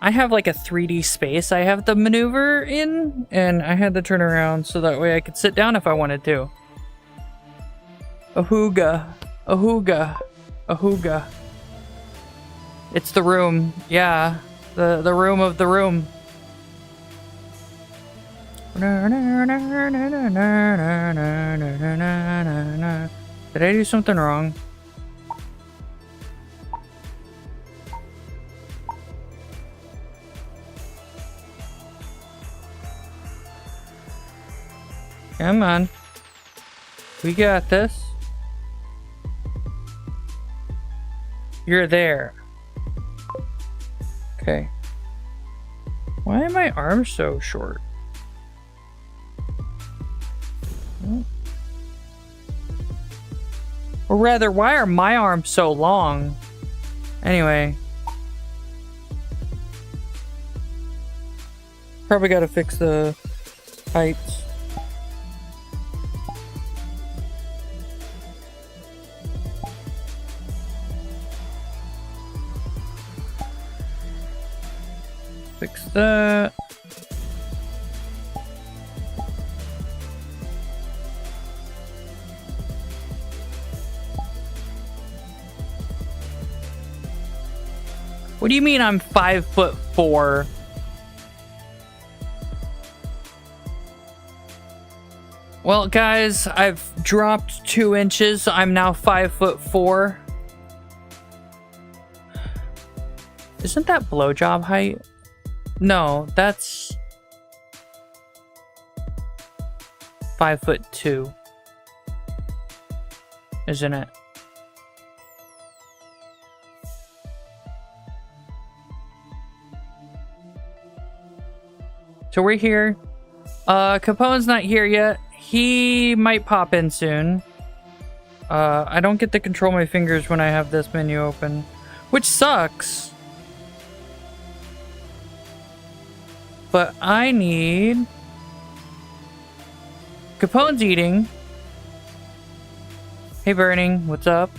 I have like a 3D space I have to maneuver in, and I had to turn around so that way I could sit down if I wanted to. Ahooga. Ahooga. Ahooga. It's the room. Yeah. The room of the room. Did I do something wrong? Come on. We got this. You're there. Okay. Why are my arms so short? Or rather, why are my arms so long? Anyway. Probably gotta fix the heights. Fix that. What do you mean I'm 5'4"? Well, guys, I've dropped 2 inches. I'm now 5'4". Isn't that blowjob height? No, that's 5'2", isn't it? So we're here. Capone's not here yet. He might pop in soon. I don't get to control my fingers when I have this menu open, which sucks. But I need... Capone's eating. Hey, Burning, what's up?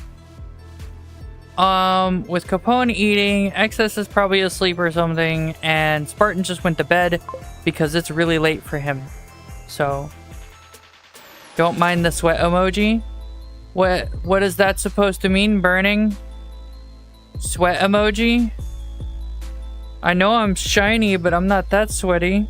With Capone eating, Excess is probably asleep or something, and Spartan just went to bed because it's really late for him. So, don't mind the sweat emoji. What is that supposed to mean, Burning? Sweat emoji? I know I'm shiny, but I'm not that sweaty.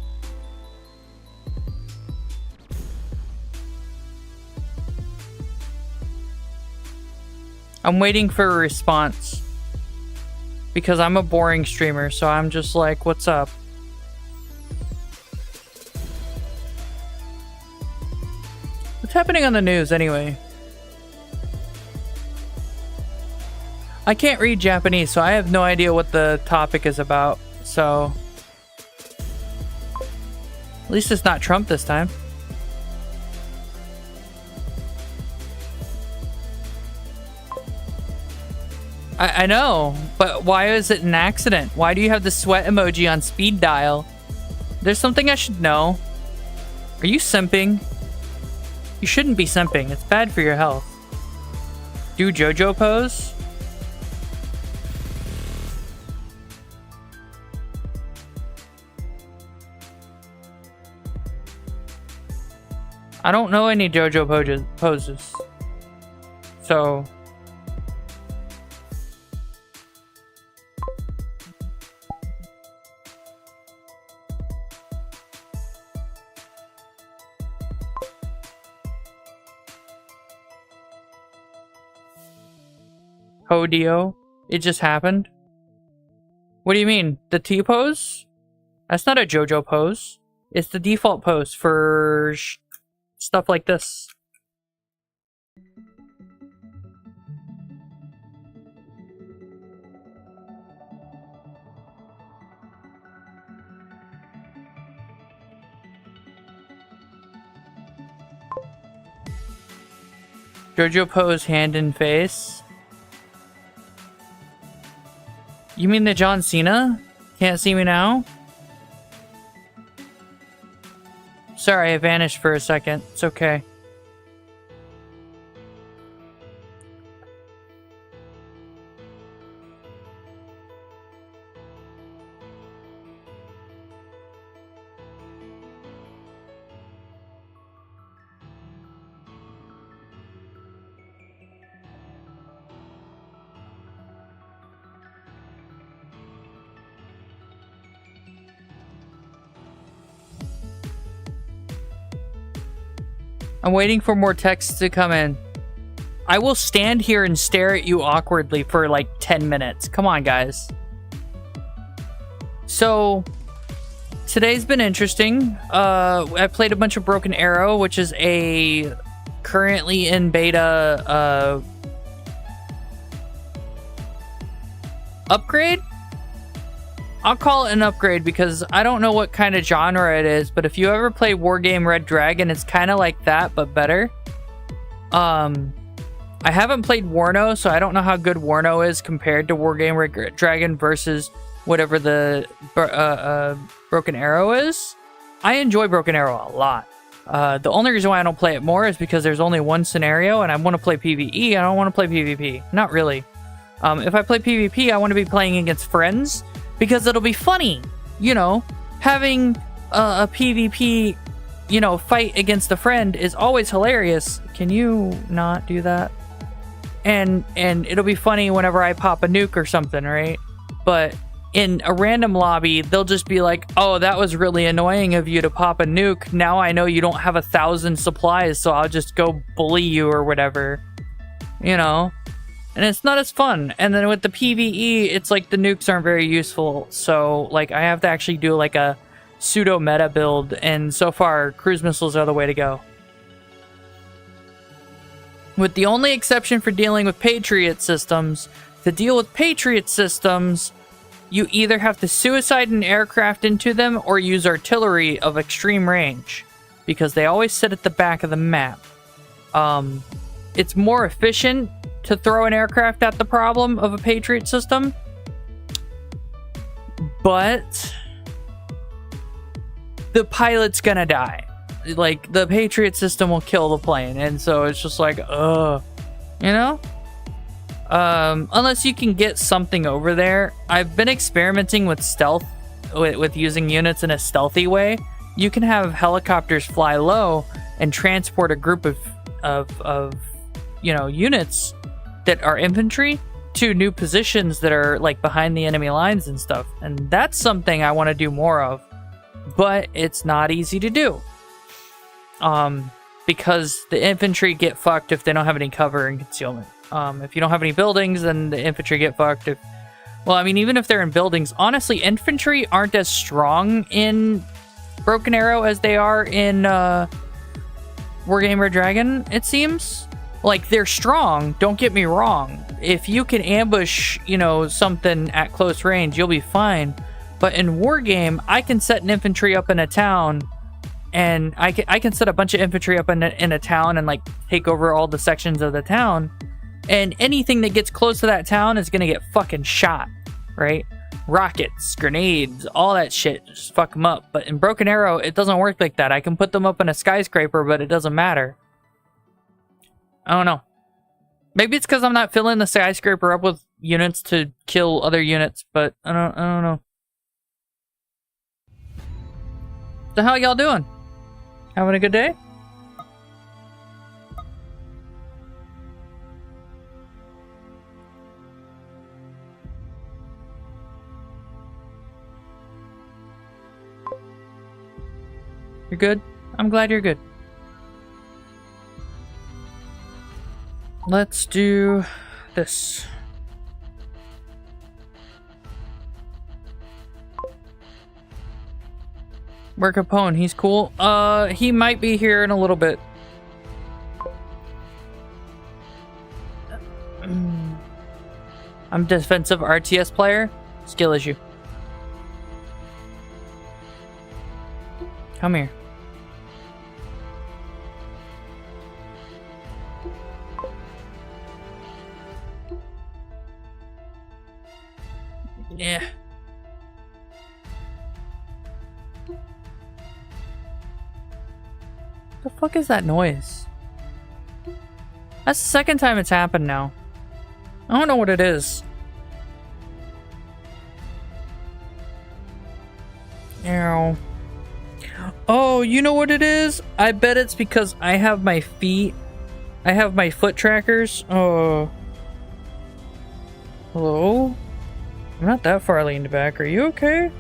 I'm waiting for a response. Because I'm a boring streamer, so I'm just like, what's up? What's happening on the news, anyway? I can't read Japanese, so I have no idea what the topic is about, so... At least it's not Trump this time. I know, but why is it an accident? Why do you have the sweat emoji on speed dial? There's something I should know. Are you simping? You shouldn't be simping. It's bad for your health. Do JoJo pose? I don't know any JoJo poses. So... Hodio? It just happened? What do you mean? The T-pose? That's not a JoJo pose. It's the default pose for stuff like this. JoJo pose hand in face. You mean the John Cena? Can't see me now? Sorry, I vanished for a second. It's okay. I'm waiting for more texts to come in. I will stand here and stare at you awkwardly for like 10 minutes. Come on, guys. So, today's been interesting. I played a bunch of Broken Arrow, which is a currently in beta upgrade? I'll call it an upgrade because I don't know what kind of genre it is, but if you ever play Wargame Red Dragon, it's kind of like that, but better. I haven't played Warno, so I don't know how good Warno is compared to Wargame Red Dragon versus whatever the Broken Arrow is. I enjoy Broken Arrow a lot. The only reason why I don't play it more is because there's only one scenario, and I want to play PvE. I don't want to play PvP. Not really. If I play PvP, I want to be playing against friends, because it'll be funny. You know, having a PvP, you know, fight against a friend is always hilarious. Can you not do that? And it'll be funny whenever I pop a nuke or something, right? But in a random lobby, they'll just be like, oh, that was really annoying of you to pop a nuke. Now I know you don't have 1,000 supplies, so I'll just go bully you or whatever. You know? And it's not as fun. And then with the PvE, it's like the nukes aren't very useful. So, like, I have to actually do, like, a pseudo-meta build. And so far, cruise missiles are the way to go. With the only exception for dealing with Patriot systems, to deal with Patriot systems, you either have to suicide an aircraft into them or use artillery of extreme range, because they always sit at the back of the map. It's more efficient to throw an aircraft at the problem of a Patriot system, but the pilot's gonna die. Like, the Patriot system will kill the plane, and so it's just like, you know? Unless you can get something over there. I've been experimenting with stealth, with using units in a stealthy way. You can have helicopters fly low and transport a group of you know, units that are infantry to new positions that are, like, behind the enemy lines and stuff. And that's something I want to do more of. But it's not easy to do. Because the infantry get fucked if they don't have any cover and concealment. If you don't have any buildings, then the infantry get fucked. Well, I mean, even if they're in buildings, honestly, infantry aren't as strong in Broken Arrow as they are in Wargame Red Dragon, it seems. Like, they're strong, don't get me wrong. If you can ambush, you know, something at close range, you'll be fine. But in Wargame, I can set an infantry up in a town, and I can set a bunch of infantry up in a town and, like, take over all the sections of the town. And anything that gets close to that town is gonna get fucking shot, right? Rockets, grenades, all that shit, just fuck them up. But in Broken Arrow, it doesn't work like that. I can put them up in a skyscraper, but it doesn't matter. I don't know. Maybe it's because I'm not filling the skyscraper up with units to kill other units, but I don't know. So how y'all doing? Having a good day? You're good? I'm glad you're good. Let's do this. Where Capone? He's cool. He might be here in a little bit. I'm defensive RTS player. Skill issue. Come here. Yeah. The fuck is that noise? That's the second time it's happened now. I don't know what it is. Ow. Oh, you know what it is? I bet it's because I have my feet. I have my foot trackers. Oh. Hello? I'm not that far leaned back. Are you okay?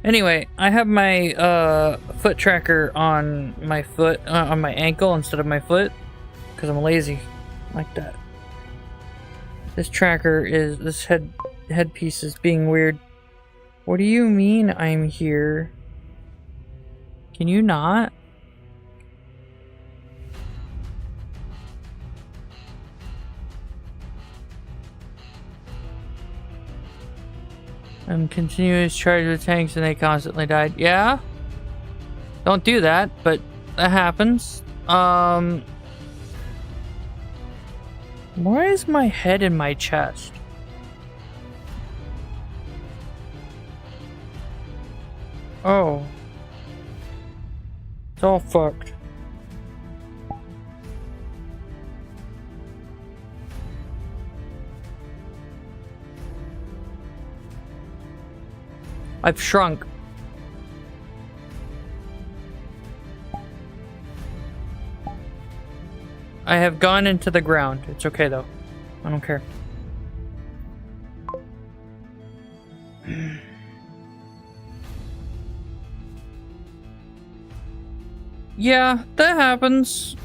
Anyway, I have my foot tracker on my foot, on my ankle instead of my foot, because I'm lazy like that. This tracker is, this headpiece is being weird. What do you mean I'm here? Can you not? I'm continuous charge with tanks and they constantly died. Yeah? Don't do that, but that happens. Why is my head in my chest? Oh. It's all fucked. I've shrunk. I have gone into the ground. It's okay though. I don't care. Yeah, that happens.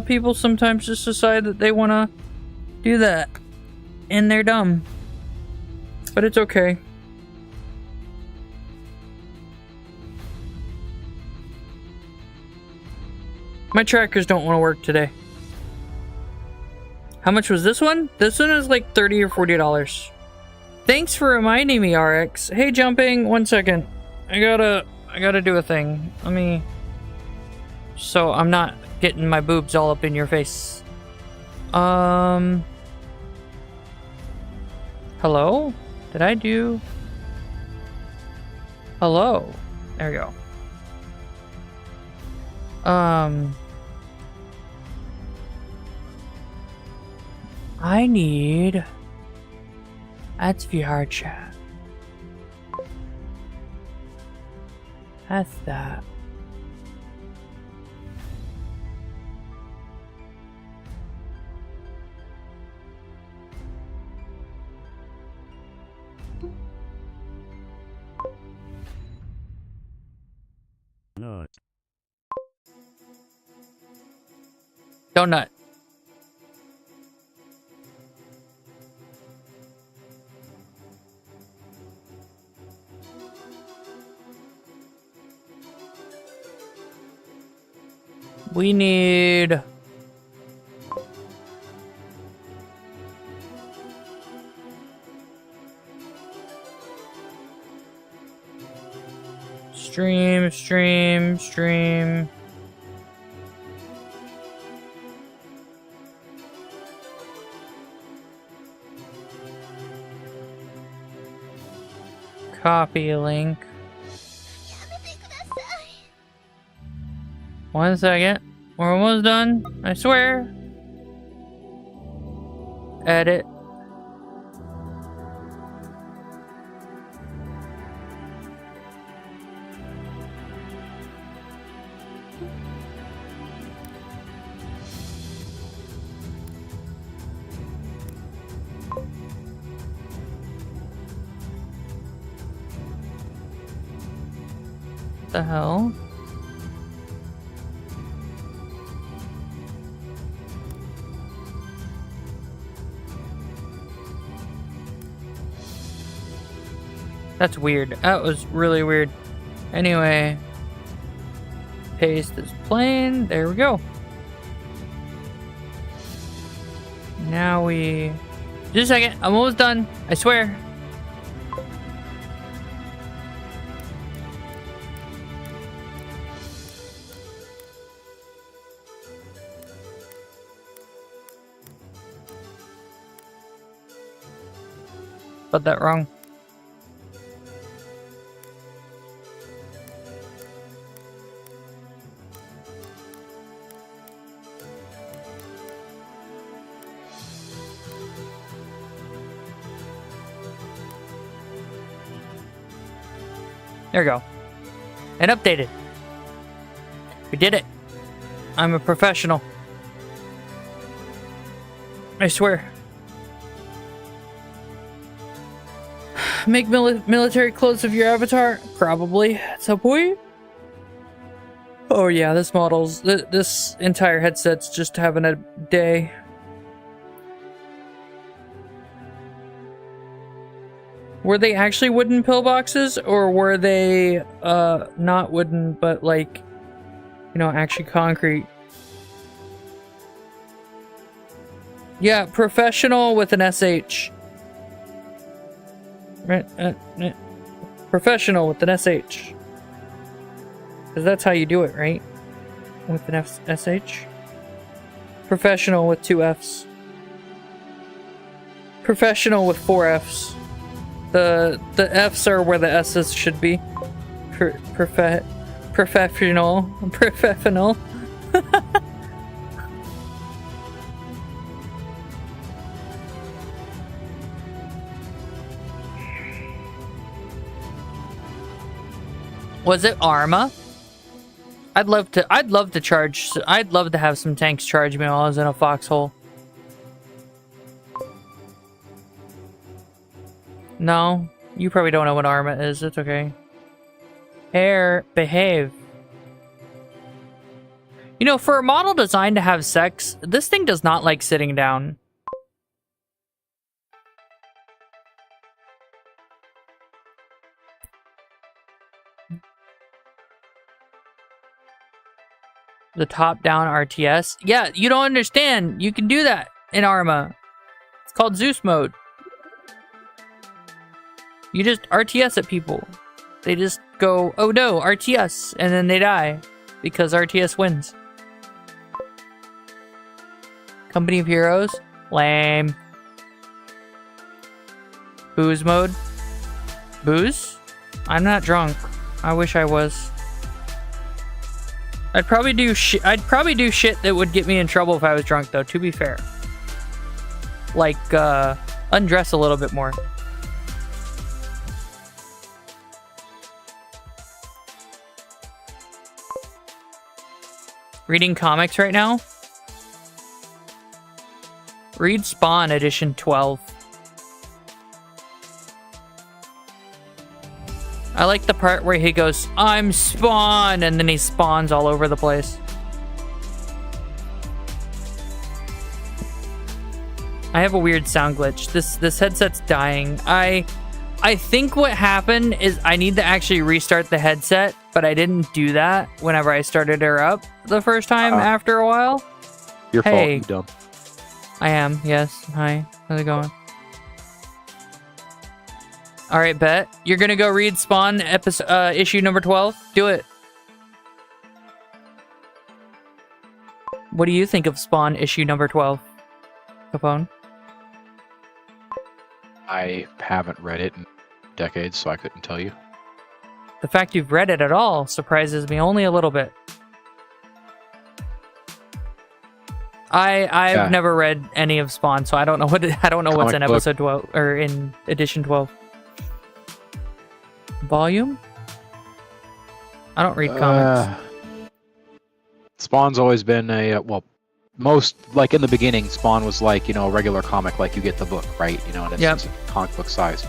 People sometimes just decide that they want to do that. And they're dumb. But it's okay. My trackers don't want to work today. How much was this one? This one is like $30 or $40. Thanks for reminding me, RX. Hey, jumping. 1 second. I gotta do a thing. Let me... So I'm not getting my boobs all up in your face. Hello? Did I do... Hello? There you go. I need... That's VR chat. That's that. Nut. Donut. We need... Stream. Copy link. 1 second. We're almost done. I swear. Edit. What the hell? That's weird. That was really weird. Anyway. Paste is plain. There we go. Now we... Just a second. I'm almost done. I swear. Spelled that wrong. There we go. And updated. We did it. I'm a professional. I swear. Make military clothes of your avatar? Probably at some point. Oh yeah, this model's this entire headset's just having a day. Were they actually wooden pillboxes, or were they not wooden but like, you know, actually concrete? Yeah, professional with an SH. Professional with an SH. Because that's how you do it, right? With an SH. Professional with 2 Fs. Professional with 4 Fs. The Fs are where the S's should be. Professional. Professional. Was it Arma? I'd love to charge. I'd love to have some tanks charge me while I was in a foxhole. No, you probably don't know what Arma is. It's okay. Hair, behave. You know, for a model designed to have sex, this thing does not like sitting down. The top-down RTS? Yeah, you don't understand. You can do that in Arma. It's called Zeus mode. You just RTS at people. They just go, oh no, RTS, and then they die. Because RTS wins. Company of Heroes? Lame. Booze mode? Booze? I'm not drunk. I wish I was. I'd probably do shit that would get me in trouble if I was drunk, though, to be fair. Like, undress a little bit more. Reading comics right now? Read Spawn Edition 12. I like the part where he goes, I'm Spawn, and then he spawns all over the place. I have a weird sound glitch. This headset's dying. I think what happened is I need to actually restart the headset, but I didn't do that whenever I started her up the first time after a while. Your fault, you dumb. I am, yes. Hi, how's it going? Alright, bet. You're gonna go read Spawn issue number 12? Do it. What do you think of Spawn issue number 12, Capone? I haven't read it in decades, so I couldn't tell you. The fact you've read it at all surprises me only a little bit. I've never read any of Spawn, so I don't know what's in episode 12 or in edition 12. Volume? I don't read comics. Spawn's always been most, like in the beginning, Spawn was like, you know, a regular comic, like you get the book, right? You know, and it's comic book size.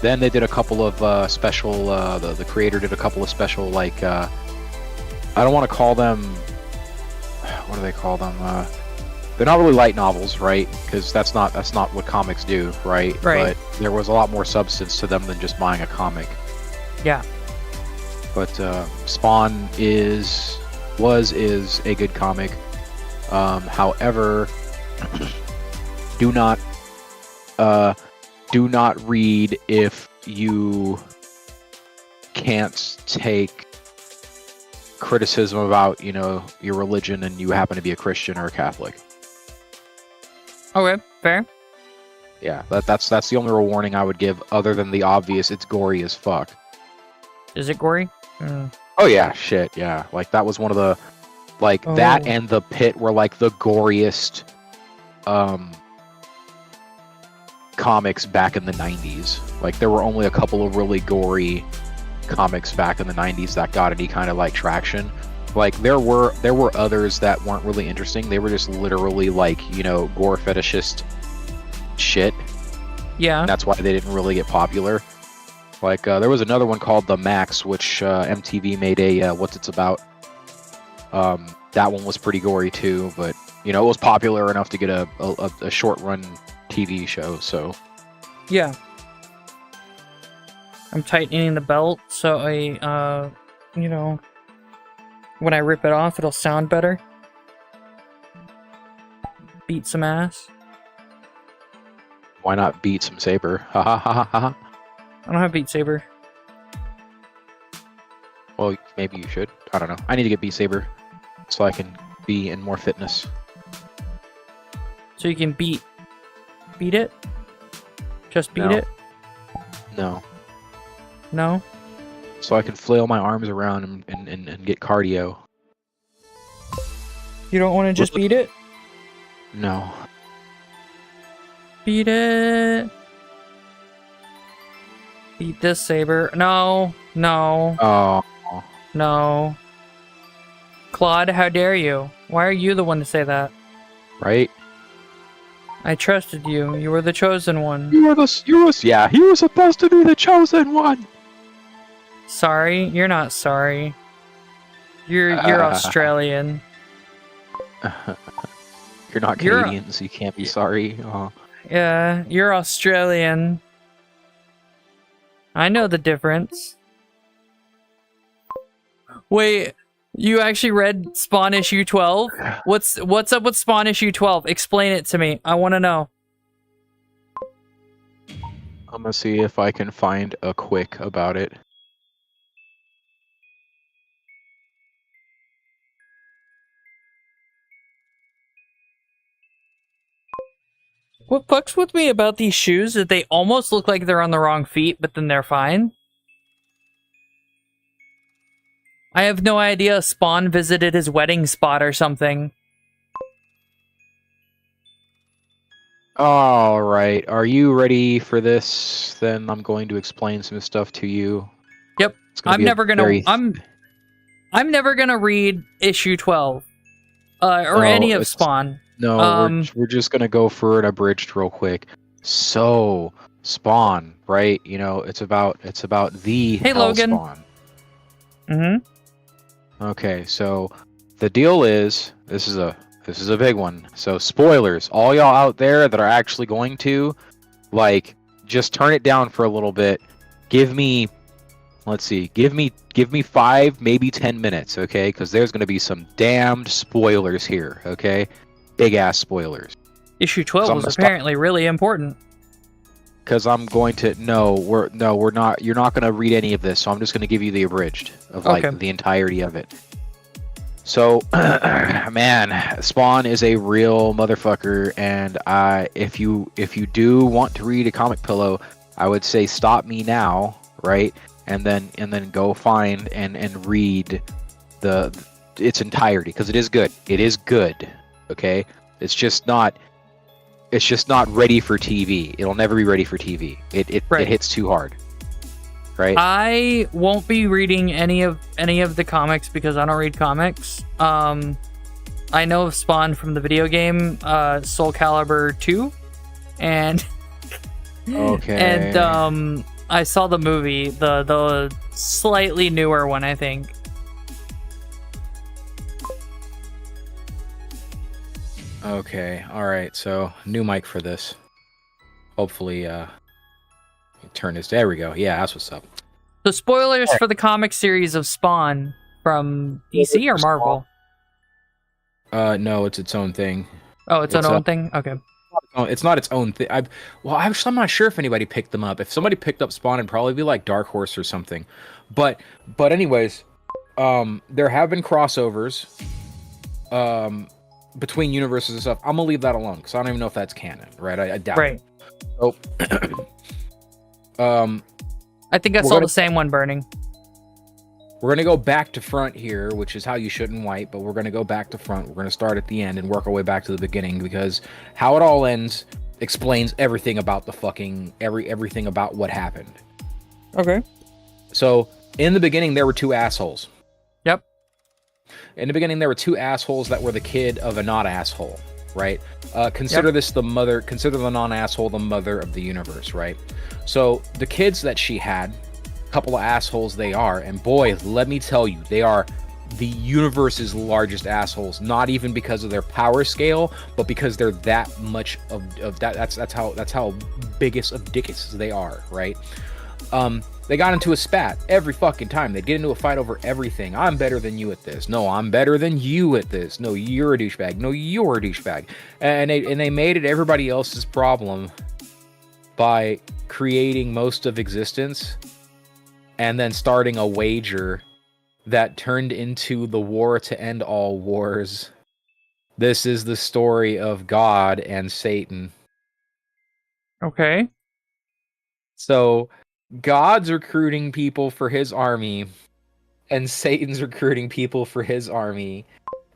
Then they did a couple of special, the creator did a couple of special, like, I don't want to call them, what do they call them? They're not really light novels, right? Because that's not what comics do, right? Right. But there was a lot more substance to them than just buying a comic. Yeah. But Spawn is a good comic. However, do not read if you can't take criticism about, you know, your religion and you happen to be a Christian or a Catholic. Okay, fair. Yeah, that's the only real warning I would give, other than the obvious. It's gory as fuck. Is it gory? Oh yeah, shit, yeah. Like that was one of the, that and The Pit were like the goriest comics back in the 90s. Like there were only a couple of really gory comics back in the 90s that got any kind of like traction. Like there were others that weren't really interesting. They were just literally like, you know, gore fetishist shit. Yeah. And that's why they didn't really get popular. Like there was another one called The Max, which MTV made a What's It's About. That one was pretty gory too, but you know, it was popular enough to get a short run TV show. So yeah. I'm tightening the belt so I, you know, when I rip it off, it'll sound better. Beat some ass. why not beat some Saber? Ha ha ha ha ha. I don't have Beat Saber. Well, maybe you should. I don't know. I need to get Beat Saber so I can be in more fitness. So you can beat it? Just beat No. it? No. No? So I can flail my arms around and get cardio. You don't want to just beat it? No. Beat it. Beat this Saber. No. No. Oh. No. Claude, how dare you? Why are you the one to say that? Right? I trusted you. You were the chosen one. You were supposed to be the chosen one. Sorry? You're not sorry. You're Australian. You're not Canadian, so you can't be sorry. Oh. Yeah, you're Australian. I know the difference. Wait, you actually read Spawn issue 12? What's up with Spawn issue 12? Explain it to me. I want to know. I'm gonna see if I can find a quick about it. What fucks with me about these shoes is they almost look like they're on the wrong feet, but then they're fine. I have no idea Spawn visited his wedding spot or something. All right, are you ready for this? Then I'm going to explain some stuff to you. Yep, I'm never gonna read issue 12 or any of Spawn. No, we're just gonna go for it abridged real quick. So, Spawn, right? You know, it's about the Hey, Hell Logan. Spawn. Mm-hmm. Okay, so the deal is this is a big one. So spoilers, all y'all out there that are actually going to like just turn it down for a little bit. Give me 5, maybe 10 minutes, okay? Because there's gonna be some damned spoilers here, okay? Big ass spoilers. Issue 12 was apparently really important. Because I'm going to we're not. You're not going to read any of this, so I'm just going to give you the abridged of like the entirety of it. So, man, Spawn is a real motherfucker, and if you do want to read a comic pillow, I would say stop me now, right? And then go find and read its entirety, because it is good. It is good. Okay, it's just not ready for TV. It'll never be ready for TV. It hits too hard. Right? I won't be reading any of the comics because I don't read comics. I know of Spawn from the video game Soul Calibur 2 and okay. And I saw the movie, the slightly newer one, I think. Okay, alright, so new mic for this. Hopefully, turn this. There we go. Yeah, that's what's up. So, spoilers for the comic series of Spawn from DC or Marvel? No, it's its own thing. Oh, it's its own thing? Okay. It's not its own thing. I'm not sure if anybody picked them up. If somebody picked up Spawn, it'd probably be like Dark Horse or something. But anyways, there have been crossovers. Between universes and stuff. I'm gonna leave that alone because I don't even know if that's canon, right? I doubt it. Oh. I think I saw the same one burning. We're gonna go back to front here, which is how you shouldn't wipe, but we're gonna go back to front. We're gonna start at the end and work our way back to the beginning because how it all ends explains everything about the fucking everything about what happened. Okay. So in the beginning there were two assholes. Yep. In the beginning, there were two assholes that were the kid of a not asshole, right? Consider this the mother. Consider the non-asshole the mother of the universe, right? So the kids that she had couple of assholes they are. And boy, let me tell you, they are the universe's largest assholes. Not even because of their power scale, but because they're that much of that. That's how biggest of dickus they are, right? They got into a spat every fucking time. They'd get into a fight over everything. I'm better than you at this. No, I'm better than you at this. No, you're a douchebag. No, you're a douchebag. And they made it everybody else's problem by creating most of existence and then starting a wager that turned into the war to end all wars. This is the story of God and Satan. Okay. So God's recruiting people for his army, and Satan's recruiting people for his army.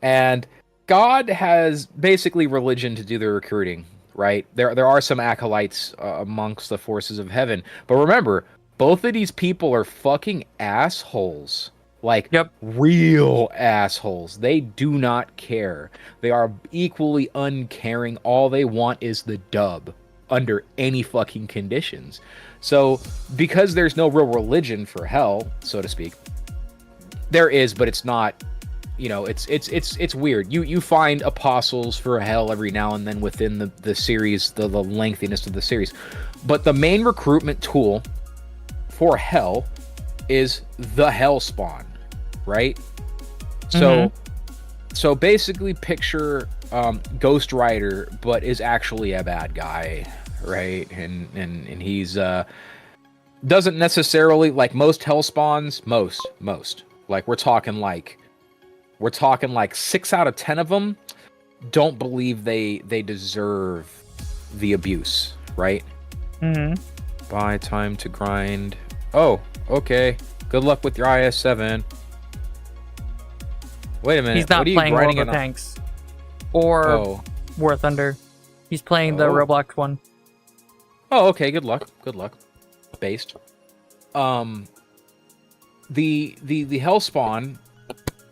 And God has basically religion to do the recruiting, right? There are some acolytes amongst the forces of heaven. But remember, both of these people are fucking assholes. Like, real assholes. They do not care. They are equally uncaring. All they want is the dub under any fucking conditions. So, because there's no real religion for hell, so to speak, there is, but it's not, you know, it's weird. You find apostles for hell every now and then within the series, the lengthiness of the series. But the main recruitment tool for hell is the hell spawn, right? So basically picture Ghost Rider, but is actually a bad guy, right? And he's doesn't necessarily, like most hell spawns, most like we're talking like 6 out of 10 of them don't believe they deserve the abuse, right? Buy time to grind. Oh, okay. Good luck with your IS-7. Wait a minute. He's not playing World of Tanks or War Thunder. He's playing the Roblox one. Oh, okay. Good luck. Based. The Hellspawn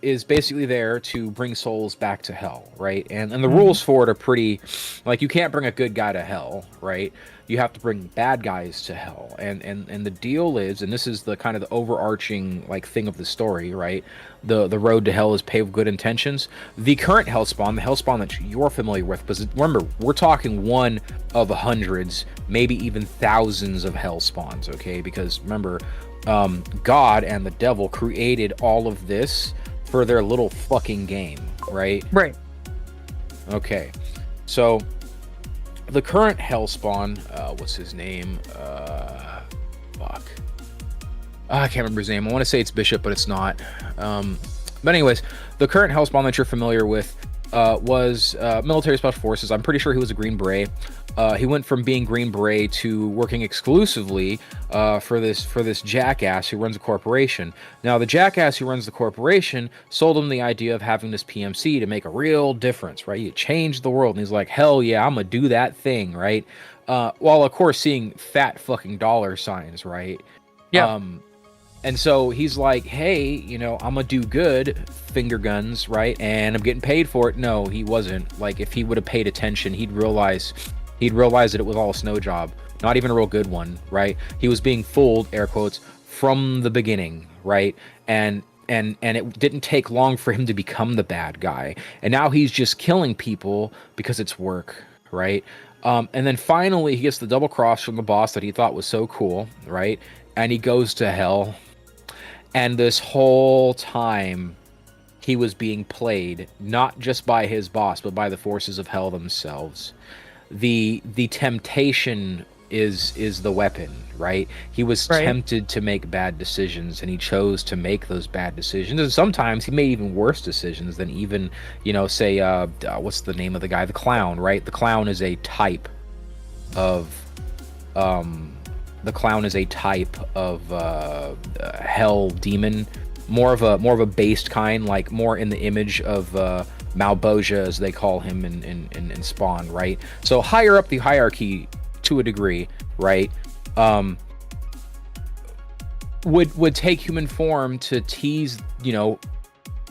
is basically there to bring souls back to hell, right? And the rules for it are pretty, like, you can't bring a good guy to hell, right? You have to bring bad guys to hell. And the deal is, and this is the kind of the overarching like thing of the story, right? The road to hell is paved with good intentions. The current Hellspawn, the Hellspawn that you're familiar with, because remember, we're talking one of hundreds, maybe even thousands of Hellspawns, okay? Because remember, God and the devil created all of this for their little fucking game, right? Right. Okay. So the current Hellspawn, what's his name? Fuck. I can't remember his name. I want to say it's Bishop, but it's not. But anyways, the current Hellspawn that you're familiar with was military special forces. I'm pretty sure he was a Green Beret. He went from being Green Beret to working exclusively for this jackass who runs a corporation. Now, the jackass who runs the corporation sold him the idea of having this PMC to make a real difference, right? You change the world. And he's like, hell yeah, I'm going to do that thing, right? While, of course, seeing fat fucking dollar signs, right? Yeah. And so he's like, hey, you know, I'm going to do good, finger guns, right? And I'm getting paid for it. No, he wasn't. Like, if he would have paid attention, he'd realize that it was all a snow job, not even a real good one, right? He was being fooled, air quotes, from the beginning, right? And it didn't take long for him to become the bad guy. And now he's just killing people because it's work, right? And then finally he gets the double cross from the boss that he thought was so cool, right? And he goes to hell. And this whole time he was being played, not just by his boss, but by the forces of hell themselves. The temptation is the weapon, right? He was tempted to make bad decisions, and he chose to make those bad decisions. And sometimes he made even worse decisions than even, you know, say, what's the name of the guy? The Clown, right? The Clown is a type of, hell demon, more of a based kind, like more in the image of Malboja, as they call him in Spawn, right? So higher up the hierarchy to a degree, right? Would take human form to tease, you know,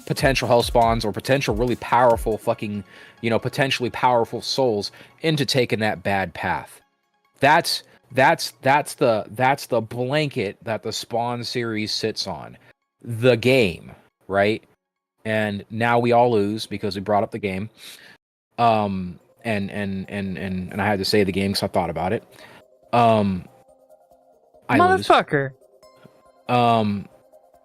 potential hell spawns or potential really powerful fucking, you know, potentially powerful souls into taking that bad path. That's That's the blanket that the Spawn series sits on. The game, right? And now we all lose because we brought up the game. And I had to say the game because I thought about it. I lose. Motherfucker.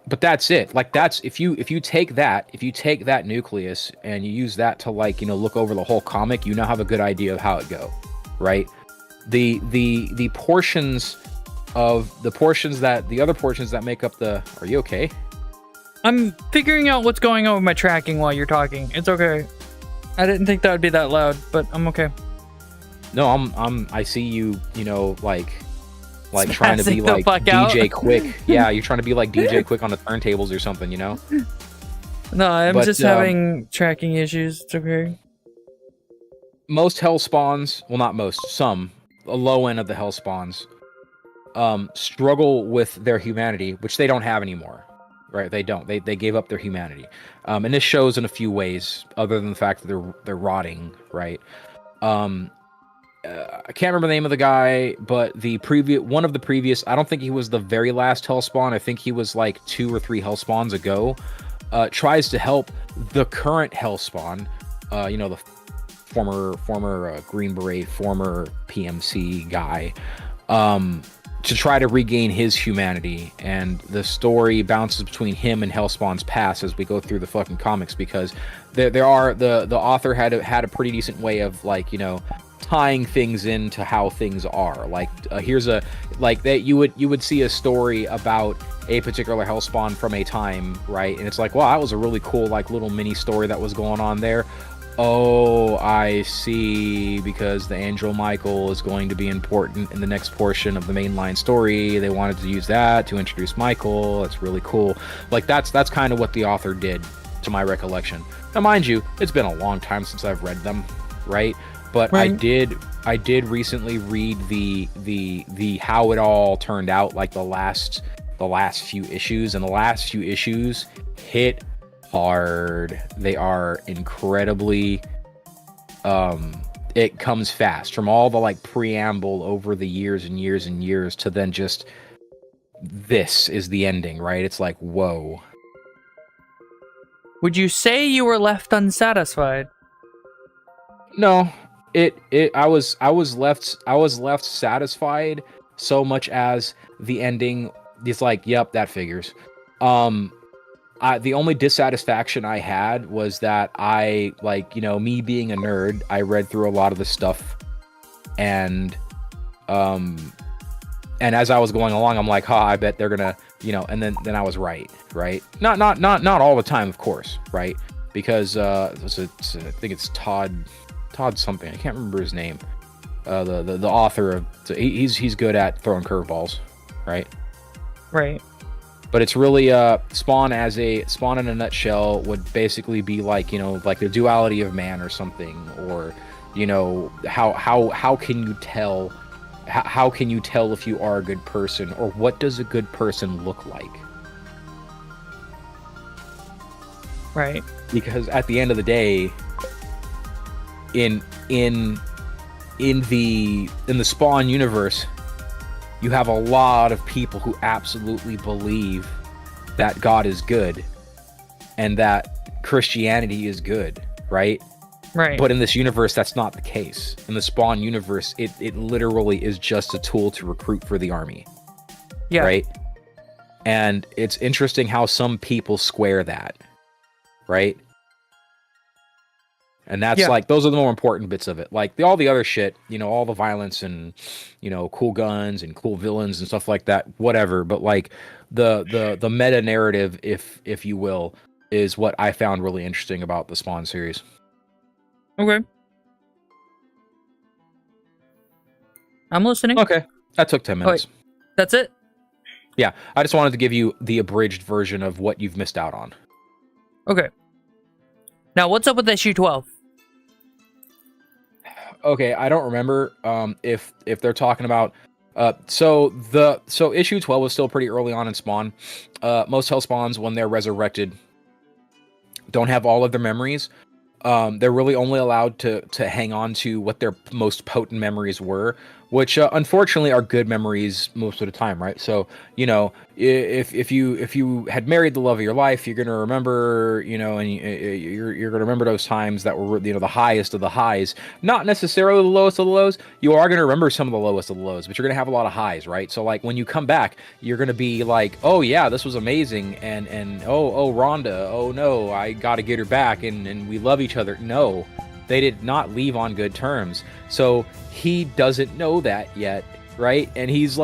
But that's it. Like that's if you take that nucleus and you use that to like, look over the whole comic, you now have a good idea of how it go, right? The portions that the other portions that make up the Are you okay? I'm figuring out what's going on with my tracking while you're talking. It's okay. I didn't think that would be that loud, but I'm okay. No, I see you, like trying to be like DJ out. Quick. Yeah, you're trying to be like DJ Quick on the turntables or something, No, I'm just having tracking issues. It's okay. Most hell spawns, well, not most, some, a low end of the hell spawns, struggle with their humanity, which they don't have anymore. Right? They don't. They gave up their humanity, and this shows in a few ways, other than the fact that they're rotting. Right? I can't remember the name of the guy, but one of the previous. I don't think he was the very last hellspawn. I think he was like 2 or 3 hellspawns ago. Tries to help the current hellspawn. The former Green Beret, former PMC guy. To try to regain his humanity, and the story bounces between him and Hellspawn's past as we go through the fucking comics, because the author had a pretty decent way of like tying things into how things are. Like here's a like that you would see a story about a particular Hellspawn from a time, right? And it's like, wow, that was a really cool like little mini story that was going on there. Oh, I see, because the Angel Michael is going to be important in the next portion of the mainline story. They wanted to use that to introduce Michael. That's really cool. Like that's kind of what the author did, to my recollection. Now, mind you, it's been a long time since I've read them, right? But right. I did recently read the how it all turned out, like the last few issues, and the last few issues hit hard. They are incredibly it comes fast from all the like preamble over the years and years and years to then just this is the ending, right? It's like, whoa. Would you say you were left unsatisfied? No, I was left satisfied so much as the ending is like, yep, that figures. The only dissatisfaction I had was that I, like, me being a nerd, I read through a lot of the stuff, and as I was going along, I'm like, I bet they're gonna, and then I was right? Not all the time, of course, right? Because I think it's Todd something, I can't remember his name. The author of, he's good at throwing curveballs, right? Right. But it's really Spawn in a nutshell would basically be like, like the duality of man or something, or how can you tell if you are a good person, or what does a good person look like? Right. Because at the end of the day, in the Spawn universe, you have a lot of people who absolutely believe that God is good and that Christianity is good, right? Right. But in this universe, that's not the case. In the Spawn universe, it literally is just a tool to recruit for the army. Yeah. Right? And it's interesting how some people square that, right? And that's like, those are the more important bits of it. Like all the other shit, all the violence and, cool guns and cool villains and stuff like that, whatever. But like the meta narrative, if you will, is what I found really interesting about the Spawn series. Okay. I'm listening. Okay. That took 10 minutes. Wait, that's it? Yeah. I just wanted to give you the abridged version of what you've missed out on. Okay. Now, what's up with issue 12? Okay, I don't remember if they're talking about so issue 12 was still pretty early on in Spawn. Most Hellspawns, when they're resurrected, don't have all of their memories. They're really only allowed to hang on to what their most potent memories were, which unfortunately are good memories most of the time, right? So, you know, if you had married the love of your life, you're gonna remember, you know, and you're gonna remember those times that were, you know, the highest of the highs, not necessarily the lowest of the lows. You are gonna remember some of the lowest of the lows, but you're gonna have a lot of highs, right? So like when you come back, you're gonna be like, oh yeah, this was amazing, and oh Rhonda, oh no, I gotta get her back, and we love each other. No, they did not leave on good terms. So he doesn't know that yet, right? And he's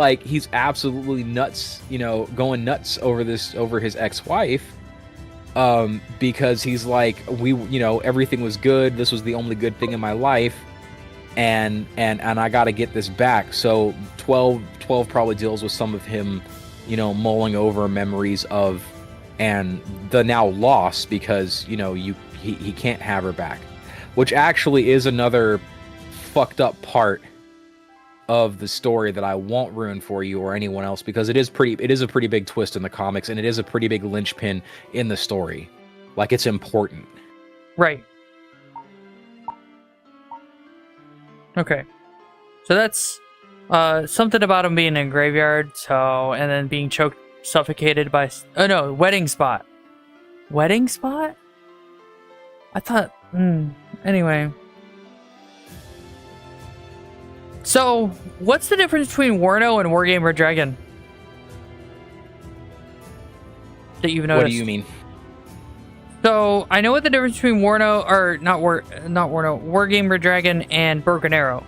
absolutely nuts, you know, going nuts over his ex-wife, because he's like, you know, everything was good. This was the only good thing in my life, and I got to get this back. So 12 probably deals with some of him, you know, mulling over memories of, and the now loss, because, you know, he can't have her back, which actually is another fucked up part of the story that I won't ruin for you or anyone else, because it is a pretty big twist in the comics, and it is a pretty big linchpin in the story. Like, it's important. Right. Okay. So that's something about him being in a graveyard, so, and then being choked, suffocated by, oh no, wedding spot. Wedding spot? I thought, anyway. So, what's the difference between Warno and Wargame Red Dragon? That you've noticed? What do you mean? So, I know what the difference between Warno, or not Warno, Wargame Red Dragon and Broken Arrow.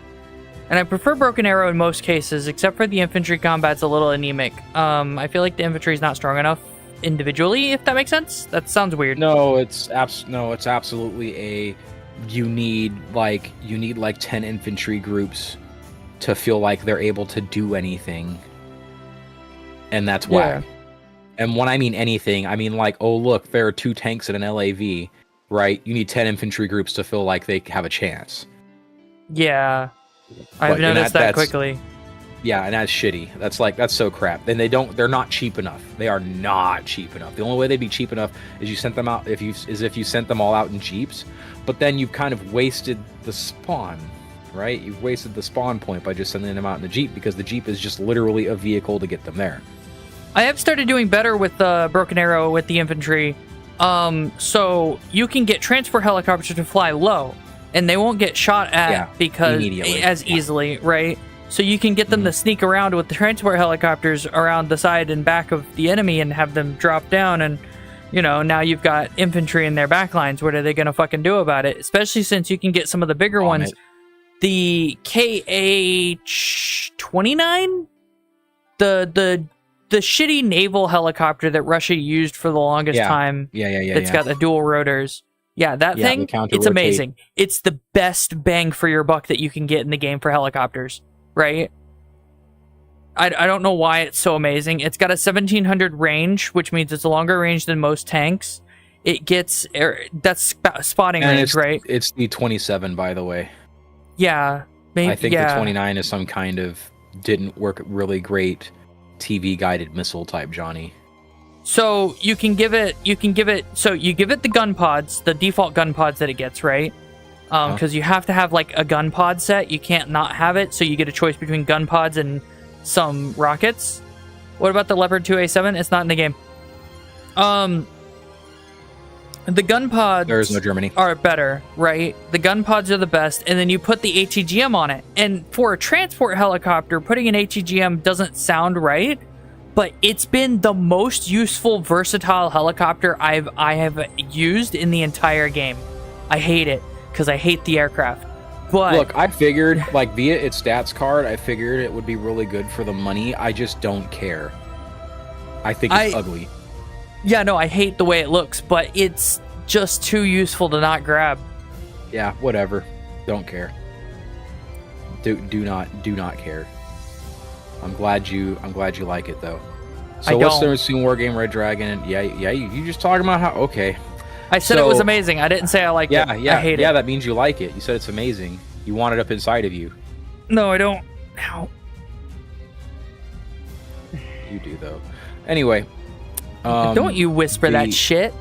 And I prefer Broken Arrow in most cases, except for the infantry combat's a little anemic. I feel like the infantry is not strong enough individually, if that makes sense. That sounds weird. No, it's absolutely you need like 10 infantry groups to feel like they're able to do anything. And that's whack. Yeah. And when I mean anything, I mean like, oh look, there are 2 tanks and an LAV, right? You need 10 infantry groups to feel like they have a chance. Yeah. I've noticed that quickly. Yeah, and that's shitty. That's so crap. And they're not cheap enough. They are not cheap enough. The only way they'd be cheap enough is you sent them out if you sent them all out in jeeps, but then you've kind of wasted the spawn, right? You've wasted the spawn point by just sending them out in the jeep, because the jeep is just literally a vehicle to get them there. I have started doing better with the Broken Arrow with the infantry. So you can get transport helicopters to fly low, and they won't get shot at easily, right? So you can get them to sneak around with the transport helicopters around the side and back of the enemy and have them drop down, and, you know, now you've got infantry in their backlines. What are they gonna fucking do about it? Especially since you can get some of the bigger ones. The KH-29? The shitty naval helicopter that Russia used for the longest time. It's got the dual rotors. Yeah, that thing, it's amazing. It's the best bang for your buck that you can get in the game for helicopters, right? I don't know why it's so amazing. It's got a 1700 range, which means it's a longer range than most tanks. It gets, that's spotting range, right? It's the 27, by the way. Yeah. Maybe, I think the 29 is some kind of didn't work really great TV guided missile type Johnny. So you give it the gun pods, the default gun pods that it gets, right? Because you have to have like a gun pod set. You can't not have it, so you get a choice between gun pods and some rockets. What about the Leopard 2A7? It's not in the game. The gun pods, there is no Germany, are better, right? The gun pods are the best, and then you put the ATGM on it. And for a transport helicopter, putting an ATGM doesn't sound right, but it's been the most useful, versatile helicopter I have used in the entire game. I hate it, because I hate the aircraft. But look, I figured, like, via its stats card, I figured it would be really good for the money. I just don't care. I think it's ugly. Yeah, no, I hate the way it looks, but it's just too useful to not grab. Yeah, whatever. Don't care. Do not care. I'm glad you like it though. So what's the difference between Wargame Red Dragon and you just talking about how okay. I said it was amazing. I didn't say I liked it. I hate it. Yeah, that means you like it. You said it's amazing. You want it up inside of you. No, I don't. Ow. You do though. Anyway. Don't you whisper that shit.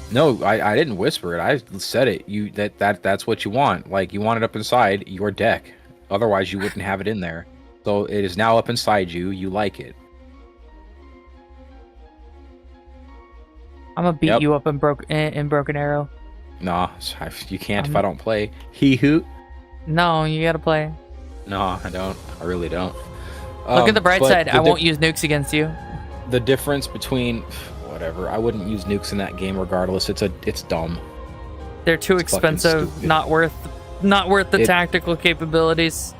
No, I didn't whisper it. I said it. That's what you want. Like, you want it up inside your deck. Otherwise, you wouldn't have it in there. So it is now up inside you. You like it. I'm gonna beat you up in Broken Arrow. Nah, you can't if I don't play. He hoot. No, you gotta play. No, I don't. I really don't. Look at the bright side. I won't use nukes against you. The difference between whatever, I wouldn't use nukes in that game regardless. It's dumb. They're too expensive. Not worth the tactical capabilities.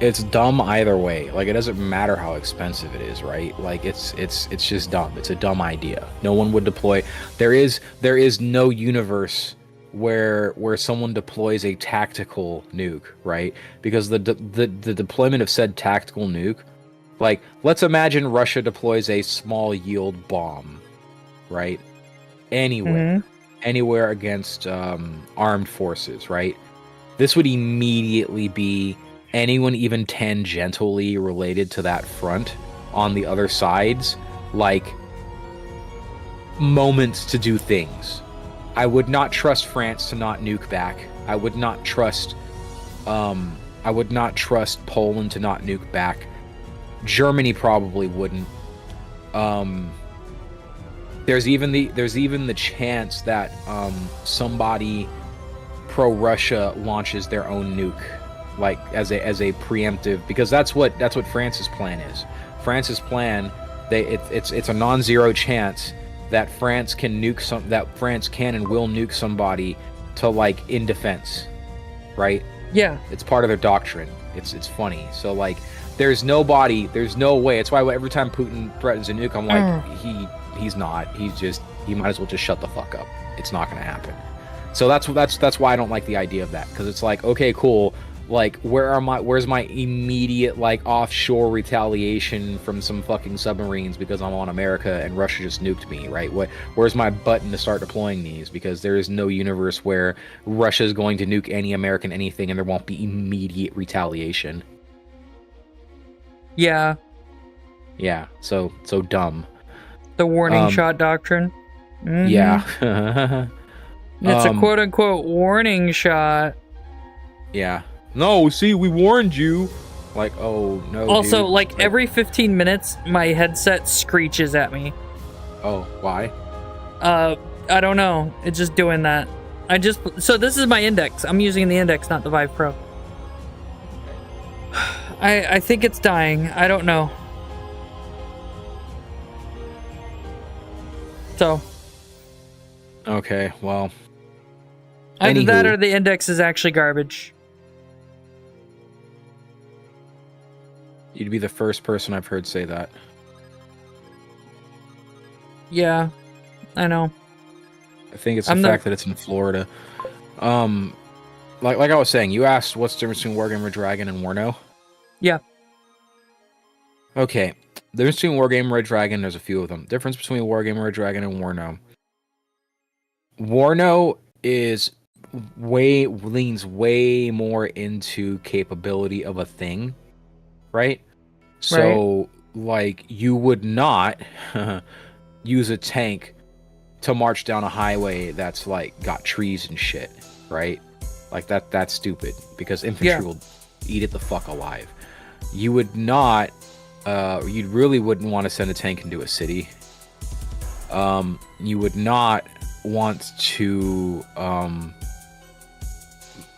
It's dumb either way. Like, it doesn't matter how expensive it is, right? Like, it's just dumb. It's a dumb idea. No one would deploy. There is no universe where someone deploys a tactical nuke, right? Because the deployment of said tactical nuke, like, let's imagine Russia deploys a small yield bomb, right? Anywhere against armed forces, right? This would immediately be anyone even tangentially related to that front on the other sides, like, moments to do things. I would not trust France to not nuke back. I would not trust Poland to not nuke back. Germany probably wouldn't. There's even the chance that somebody pro-Russia launches their own nuke, like as a preemptive, because that's what France's plan is. France's plan, it's a non-zero chance that France can and will nuke somebody to, like, in defense, right? Yeah, it's part of their doctrine. It's funny. So, like, there's no way. It's why every time Putin threatens a nuke, I'm like, he's not. He might as well just shut the fuck up. It's not gonna happen. So that's why I don't like the idea of that, because it's like, okay, cool. Like, where's my immediate, like, offshore retaliation from some fucking submarines because I'm on America and Russia just nuked me, right? Where's my button to start deploying these? Because there is no universe where Russia is going to nuke any American anything and there won't be immediate retaliation. Yeah. Yeah, so dumb. The warning shot doctrine. Yeah. It's a quote-unquote warning shot. Yeah. No, see, we warned you. Like, oh, no, also, dude. like, every 15 minutes, my headset screeches at me. Oh, why? I don't know. It's just doing that. So this is my index. I'm using the index, not the Vive Pro. I think it's dying. I don't know. So. Okay, well. Either that or the index is actually garbage. You'd be the first person I've heard say that. Yeah, I know. I think it's the fact that it's in Florida. Like I was saying, you asked what's the difference between Wargamer Dragon and Warno? Yeah. Okay, the difference between Wargamer Red Dragon, there's a few of them. Difference between Wargamer Red Dragon and Warno. Warno leans way more into capability of a thing, right? So, like, you would not use a tank to march down a highway that's, like, got trees and shit, right? Like, that's stupid, because infantry will eat it the fuck alive. You would not, you really wouldn't want to send a tank into a city. You would not want to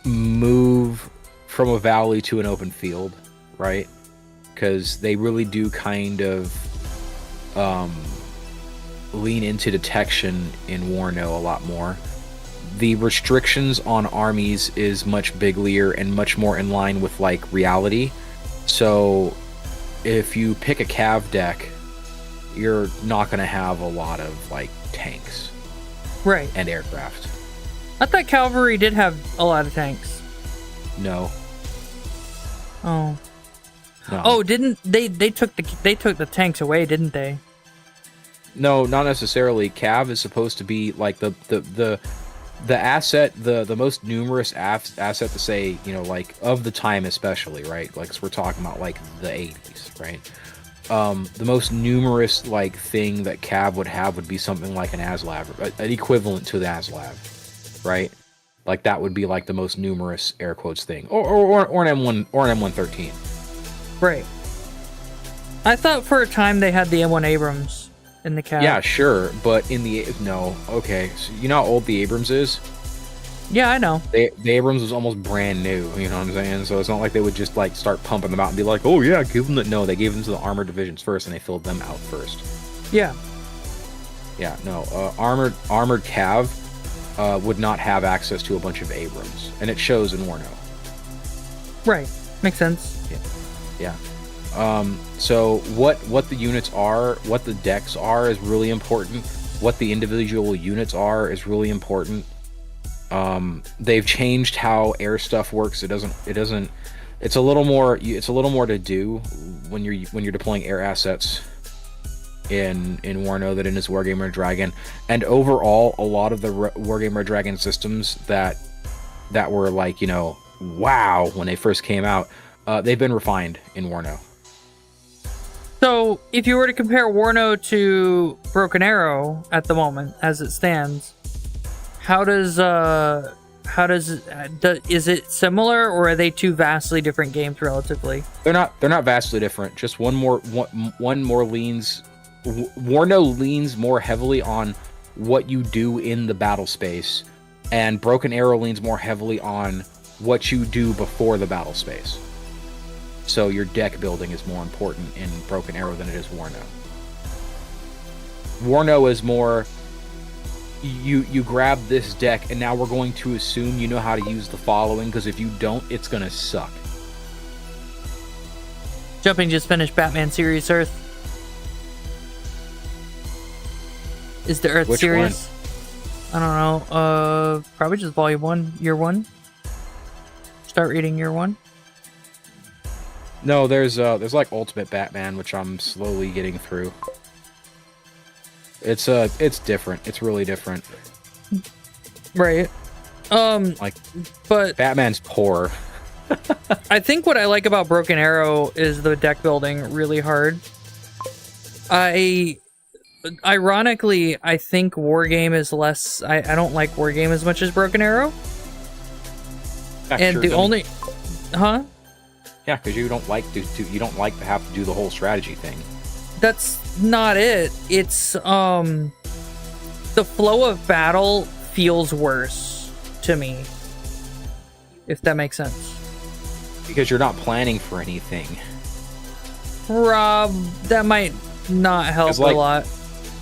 move from a valley to an open field, right? Because they really do kind of lean into detection in Warno a lot more. The restrictions on armies is much bigger and much more in line with, like, reality. So if you pick a cav deck, you're not going to have a lot of, like, tanks. Right. And aircraft. I thought cavalry did have a lot of tanks. No. Oh. No. Oh, didn't they took the tanks away, didn't they? No, not necessarily. Cav is supposed to be like the asset, the most numerous asset to say, you know, like, of the time especially, right? Like, 'cause we're talking about, like, the 80s, right? The most numerous, like, thing that Cav would have would be something like an ASLAV, an equivalent to the ASLAV, right? Like that would be like the most numerous air quotes thing, or an M1 or an M113. Right. I thought for a time they had the M1 Abrams in the cab. Yeah, sure, but in the no. Okay, so you know how old the Abrams is? Yeah, I know. The Abrams was almost brand new. You know what I'm saying? So it's not like they would just like start pumping them out and be like, oh yeah, give them the. No, they gave them to the armored divisions first, and they filled them out first. Yeah. Yeah, no. Armored Cav would not have access to a bunch of Abrams, and it shows in Warno. Right. Makes sense. Yeah. So what the units are, what the decks are is really important. What the individual units are is really important. They've changed how air stuff works. It's a little more to do when you're deploying air assets in Warno than in his Wargamer Dragon. And overall, a lot of the Wargamer Dragon systems that were like, wow when they first came out, they've been refined in Warno. So, if you were to compare Warno to Broken Arrow at the moment, as it stands, is it similar, or are they two vastly different games relatively? They're not vastly different. Just one more leans. Warno leans more heavily on what you do in the battle space, and Broken Arrow leans more heavily on what you do before the battle space. So your deck building is more important in Broken Arrow than it is Warno. Warno is more, you grab this deck and now we're going to assume you know how to use the following, because if you don't, it's going to suck. Jumping just finished Batman Series Earth. Is the Earth Which series? One? I don't know. Probably just Volume 1, Year 1. Start reading Year 1. No, there's like Ultimate Batman, which I'm slowly getting through. It's different. It's really different. Right. But Batman's poor. I think what I like about Broken Arrow is the deck building really hard. Ironically, I think Wargame is less. I don't like Wargame as much as Broken Arrow. Yeah, and sure, the only, huh? Yeah, because you don't like to have to do the whole strategy thing. That's not it. It's the flow of battle feels worse to me, if that makes sense. Because you're not planning for anything. Rob, that might not help a lot.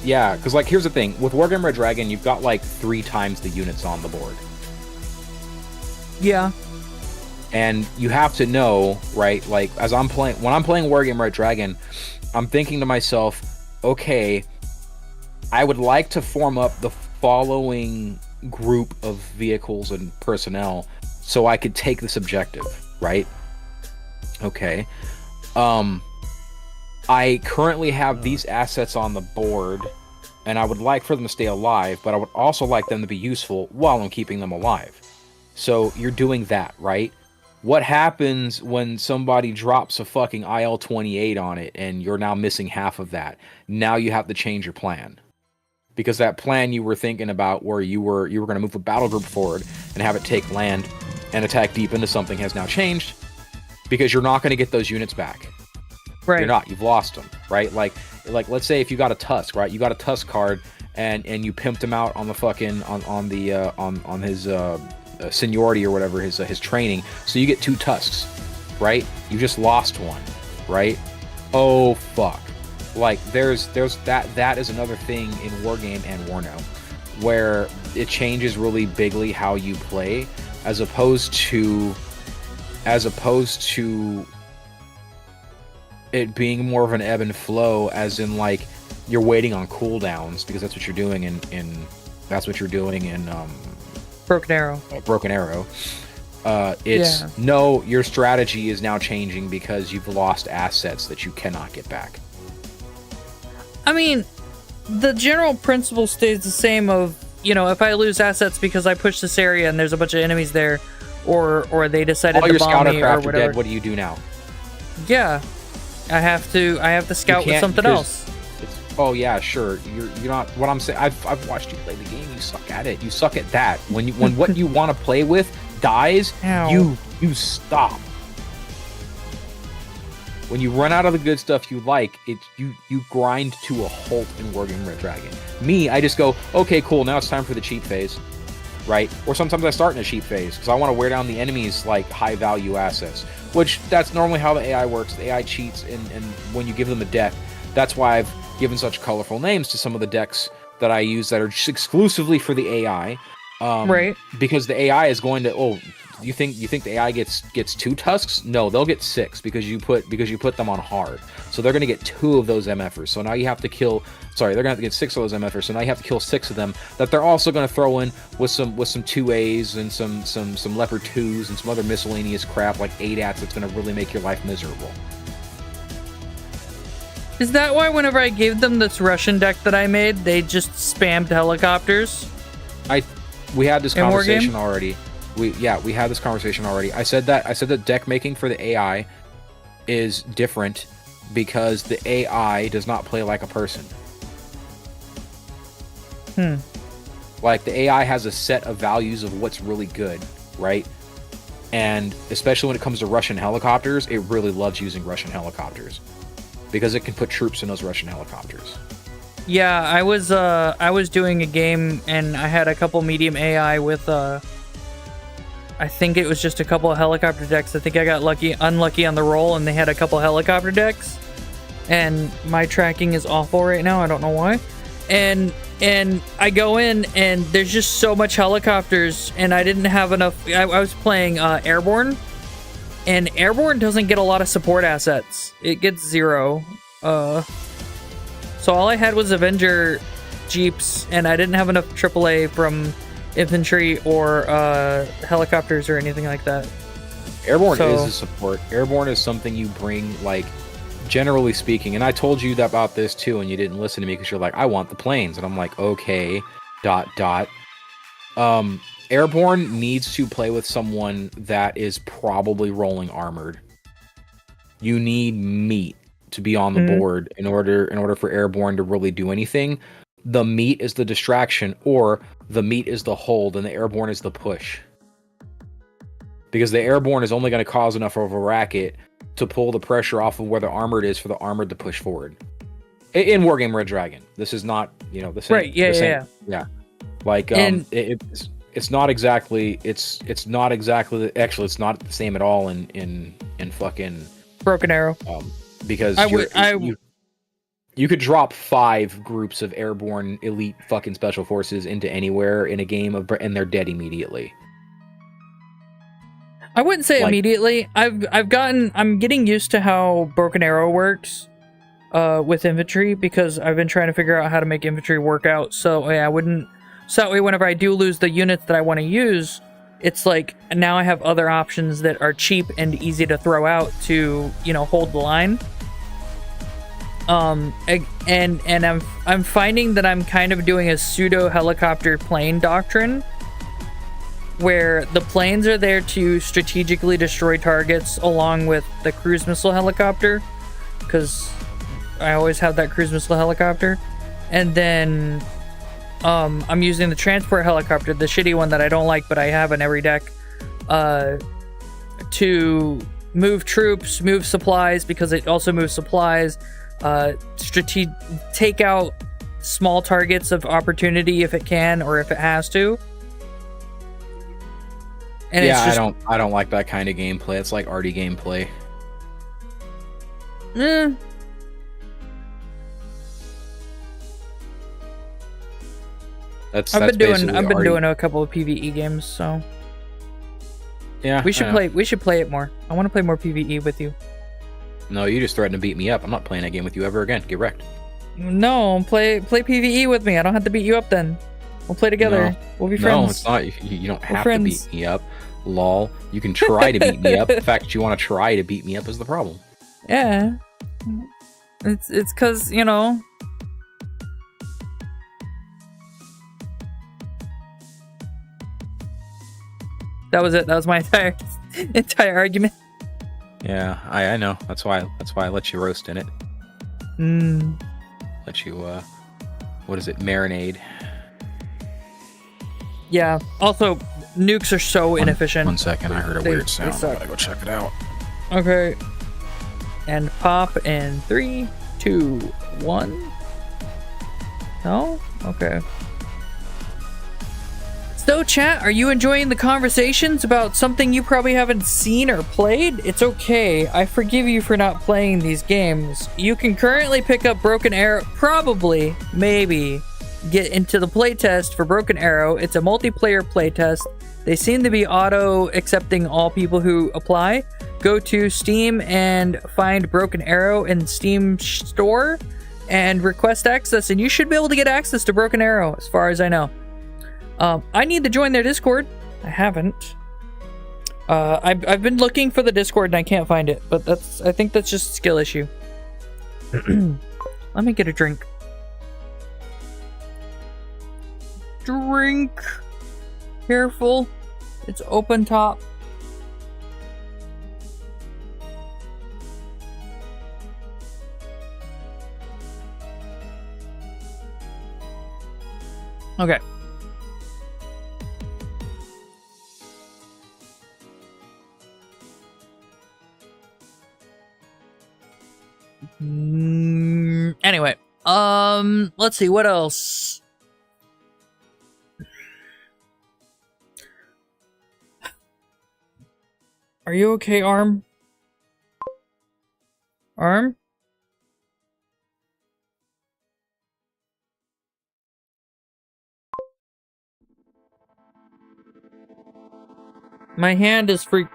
Yeah, because here's the thing. With Wargame Red Dragon, you've got 3 times the units on the board. Yeah. And you have to know, right? When I'm playing Wargame Red Dragon, I'm thinking to myself, okay, I would like to form up the following group of vehicles and personnel so I could take this objective, right? Okay. I currently have these assets on the board, and I would like for them to stay alive, but I would also like them to be useful while I'm keeping them alive. So you're doing that, right? What happens when somebody drops a fucking IL-28 on it and you're now missing half of that? Now you have to change your plan. Because that plan you were thinking about where you were going to move a battle group forward and have it take land and attack deep into something has now changed, because you're not going to get those units back. Right. You're not. You've lost them, right? Like let's say if you got a Tusk, right? You got a Tusk card and you pimped him out on the fucking on his seniority or whatever, his training. So you get 2 Tusks, right? You just lost one, right? Oh fuck. There's that is another thing in Wargame and Warno, where it changes really bigly how you play, as opposed to it being more of an ebb and flow, as in you're waiting on cooldowns, because that's what you're doing in Broken Arrow. Broken Arrow. Your strategy is now changing because you've lost assets that you cannot get back. I mean, the general principle stays the same of, if I lose assets because I push this area and there's a bunch of enemies there, or they decided to bomb me or whatever. Dead, what do you do now? Yeah. I have to scout with something else. oh yeah, sure, you're not. What I'm saying, I've watched you play the game. You suck at it. You suck at that. When what you want to play with dies, Ow. you stop. When you run out of the good stuff you like, you grind to a halt in Wargame Red Dragon. Me, I just go, okay, cool, now it's time for the cheap phase, right? Or sometimes I start in a cheap phase because I want to wear down the enemy's like high value assets, which that's normally how the AI works. The AI cheats, and when you give them a deck, that's why I've given such colorful names to some of the decks that I use that are just exclusively for the AI. Right. Because the AI is going to, you think the AI gets 2 tusks? No, they'll get 6 because you put them on hard. So they're going to get 2 of those MFers. So now you have to kill. Sorry, they're going to get 6 of those MFers. So now you have to kill 6 of them. That they're also going to throw in with some 2As and some leopard 2s and some other miscellaneous crap like 8-ats that's going to really make your life miserable. Is that why whenever I gave them this Russian deck that I made, they just spammed helicopters? We had this conversation Wargame? already. We had this conversation already. I said that deck making for the AI is different because the AI does not play like a person. Like the AI has a set of values of what's really good, right? And especially when it comes to Russian helicopters, it really loves using Russian helicopters because it can put troops in those Russian helicopters. Yeah, I was doing a game and I had a couple medium AI with I think it was just a couple of helicopter decks. I think I got unlucky on the roll, and they had a couple helicopter decks. And my tracking is awful right now. I don't know why. And I go in, and there's just so much helicopters, and I didn't have enough. I was playing Airborne, and Airborne doesn't get a lot of support assets. It gets 0. So all I had was Avenger Jeeps, and I didn't have enough AAA from infantry or helicopters or anything like that. Airborne is a support. Airborne is something you bring, like, generally speaking, and I told you about this too, and you didn't listen to me because you're like, I want the planes, and I'm like, okay, ... Airborne needs to play with someone that is probably rolling armored. You need meat to be on the board in order for Airborne to really do anything. The meat is the distraction, or the meat is the hold, and the Airborne is the push. Because the Airborne is only going to cause enough of a racket to pull the pressure off of where the armored is for the armored to push forward. In Wargame Red Dragon, this is not, this right? Yeah. Like, it's not exactly. It's not exactly. Actually, it's not the same at all in fucking Broken Arrow. Because you could drop 5 groups of airborne elite fucking special forces into anywhere in a game and they're dead immediately. I wouldn't say immediately. I'm getting used to how Broken Arrow works with infantry, because I've been trying to figure out how to make infantry work out. So yeah, so that way whenever I do lose the units that I want to use, it's like now I have other options that are cheap and easy to throw out to, hold the line. And I'm finding that I'm kind of doing a pseudo helicopter plane doctrine, where the planes are there to strategically destroy targets along with the cruise missile helicopter, because I always have that cruise missile helicopter, and then I'm using the transport helicopter, the shitty one that I don't like but I have in every deck, to move troops, move supplies, because it also moves supplies, take out small targets of opportunity if it can or if it has to. And yeah, it's just, I don't like that kind of gameplay. It's like arty gameplay. I've been doing a couple of PvE games, so yeah, we should play it more. I want to play more PvE with you. No, you just threatened to beat me up. I'm not playing that game with you ever again. Get wrecked. No, play PvE with me. I don't have to beat you up then. We'll play together. We'll be friends. No, it's not. You don't have to beat me up. Lol. You can try to beat me up. The fact that you want to try to beat me up is the problem. Yeah. It's because, that was it. That was my entire argument. Yeah, I know. That's why I let you roast in it. let you what is it, marinade. Yeah. Also, nukes are so inefficient. 1 second, I heard a weird sound. I gotta go check it out. Okay. And pop in 3, 2, 1. No? Okay. So, chat, are you enjoying the conversations about something you probably haven't seen or played? It's okay. I forgive you for not playing these games. You can currently pick up Broken Arrow. Probably, maybe, get into the playtest for Broken Arrow. It's a multiplayer playtest. They seem to be auto-accepting all people who apply. Go to Steam and find Broken Arrow in Steam Store and request access, and you should be able to get access to Broken Arrow, as far as I know. I need to join their Discord. I haven't. I've been looking for the Discord and I can't find it, but I think that's just a skill issue. Let me get a drink. Drink. Careful. It's open top. Okay. Anyway, let's see, what else? Are you okay, Arm? Arm? My hand is for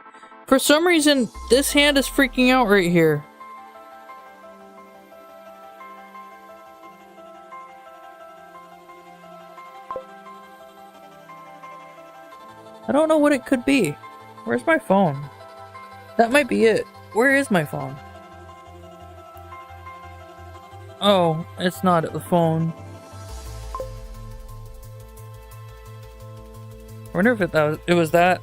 some reason, this hand is freaking out right here. I don't know what it could be. Where's my phone? That might be it. Where is my phone? Oh, it's not at the phone. I wonder if it was that.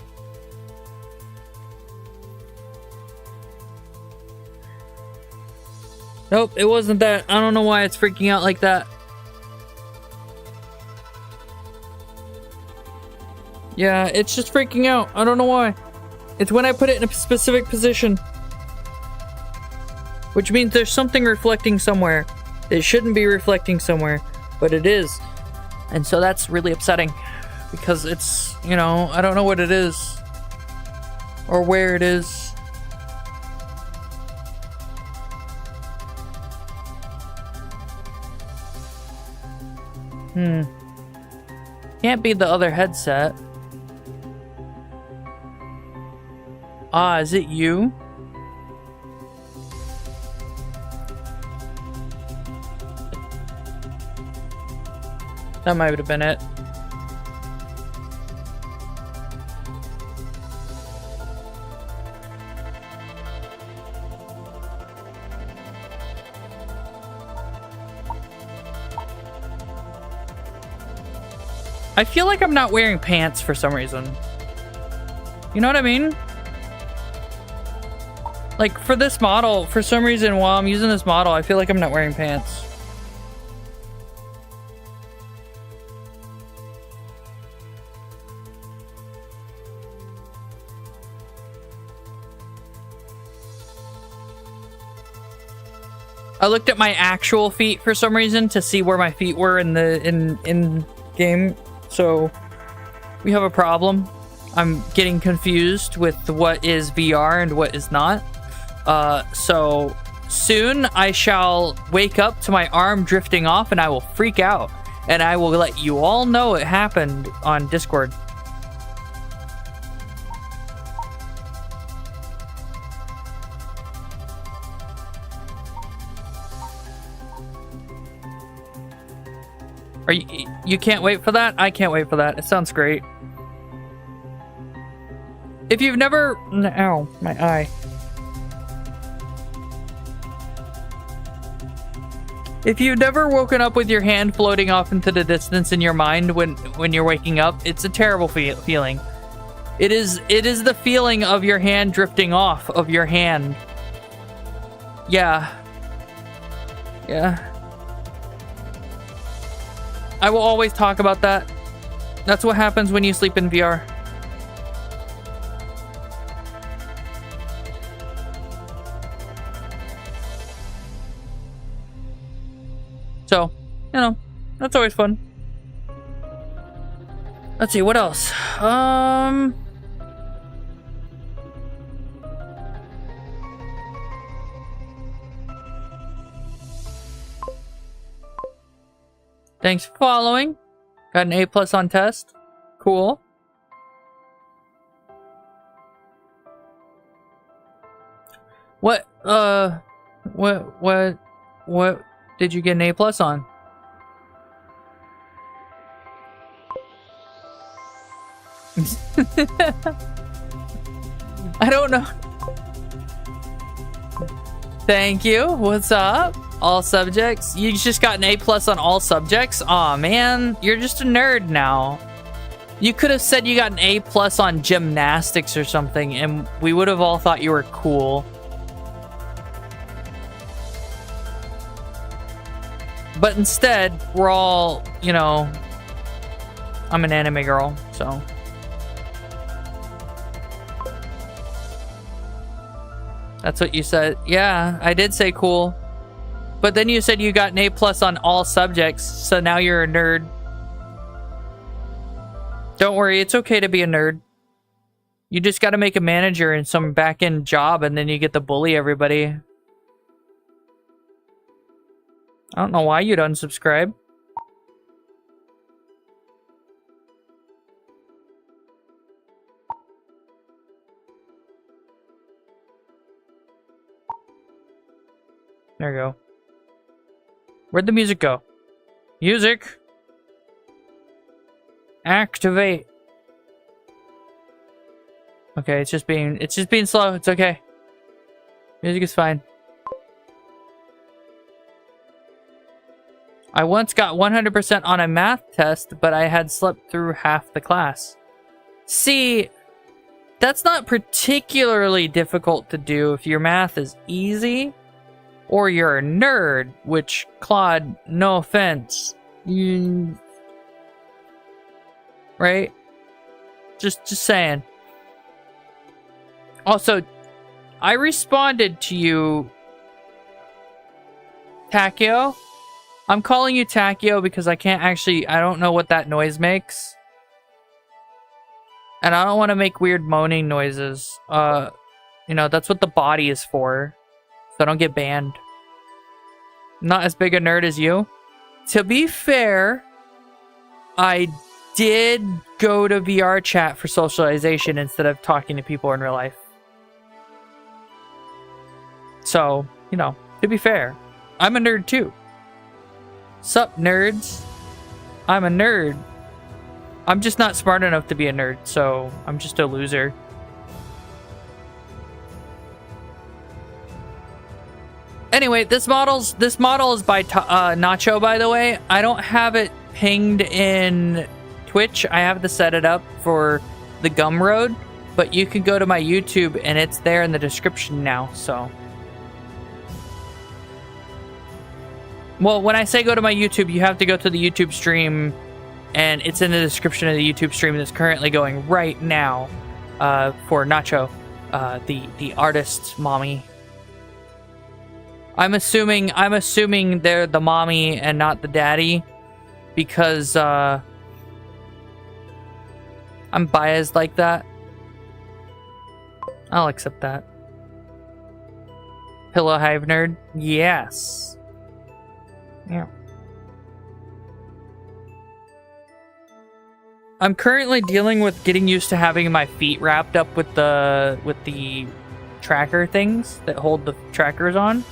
Nope, it wasn't that. I don't know why it's freaking out like that. Yeah, it's just freaking out. I don't know why. It's when I put it in a specific position. Which means there's something reflecting somewhere. It shouldn't be reflecting somewhere, but it is. And so that's really upsetting. Because it's, you know, I don't know what it is. Or where it is. Can't be the other headset. Ah, is it you? That might have been it. I feel like I'm not wearing pants for some reason. You know what I mean? Like, for this model, for some reason, while I'm using this model, I feel like I'm not wearing pants. I looked at my actual feet for some reason to see where my feet were in the in game, so we have a problem. I'm getting confused with what is VR and what is not. So soon I shall wake up to my arm drifting off and I will freak out. And I will let you all know it happened on Discord. Are you can't wait for that? I can't wait for that. It sounds great. If you've never... Ow, my eye. If you've never woken up with your hand floating off into the distance in your mind when you're waking up, it's a terrible feeling. It is the feeling of your hand drifting off of your hand. Yeah. Yeah. I will always talk about that. That's what happens when you sleep in VR. So, you know, that's always fun. Let's see, what else? Thanks for following. Got an A+ on test. Cool. What did you get an A+ on? I don't know. Thank you. What's up? All subjects? You just got an A+ on all subjects? Aw, man. You're just a nerd now. You could have said you got an A+ on gymnastics or something, and we would have all thought you were cool. But instead, we're all, you know... I'm an anime girl, so... That's what you said. Yeah, I did say cool. But then you said you got an A+ on all subjects, so now you're a nerd. Don't worry, it's okay to be a nerd. You just gotta make a manager in some back-end job, and then you get to bully everybody. I don't know why you'd unsubscribe. There you go. Where'd the music go? Music! Activate! Okay, it's just being slow. It's okay. Music is fine. I once got 100% on a math test, but I had slept through half the class. See, that's not particularly difficult to do if your math is easy. Or you're a nerd, which, Claude, no offense. Right? Just saying. Also, I responded to you, Takio. I'm calling you Takio because I don't know what that noise makes. And I don't want to make weird moaning noises. You know, that's what the body is for. So I don't get banned. I'm not as big a nerd as you. To be fair, I did go to VR chat for socialization instead of talking to people in real life. So, you know, to be fair, I'm a nerd too. Sup, nerds? I'm a nerd. I'm just not smart enough to be a nerd, so I'm just a loser. Anyway, this model is by Nacho, by the way. I don't have it pinged in Twitch. I have to set it up for the Gumroad, but you can go to my YouTube and it's there in the description now, so. Well, when I say go to my YouTube, you have to go to the YouTube stream, and it's in the description of the YouTube stream that's currently going right now for Nacho, the artist mommy. I'm assuming they're the mommy and not the daddy, because I'm biased like that. I'll accept that. Pillow Hive nerd? Yes. Yeah. I'm currently dealing with getting used to having my feet wrapped up with the tracker things that hold the trackers on.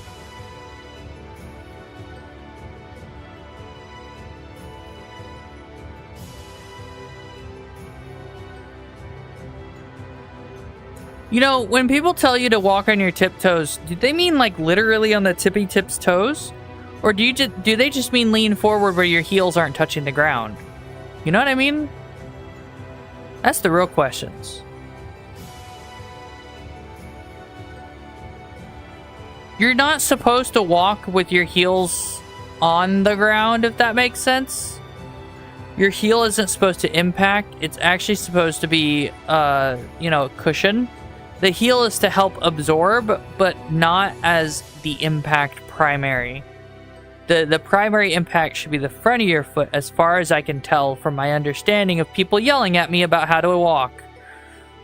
You know, when people tell you to walk on your tiptoes, do they mean like literally on the tippy tips toes? Or do they just mean lean forward where your heels aren't touching the ground? You know what I mean? That's the real questions. You're not supposed to walk with your heels on the ground, if that makes sense. Your heal isn't supposed to impact. It's actually supposed to be, cushion. The heal is to help absorb, but not as the impact primary. The primary impact should be the front of your foot, as far as I can tell from my understanding of people yelling at me about how to walk.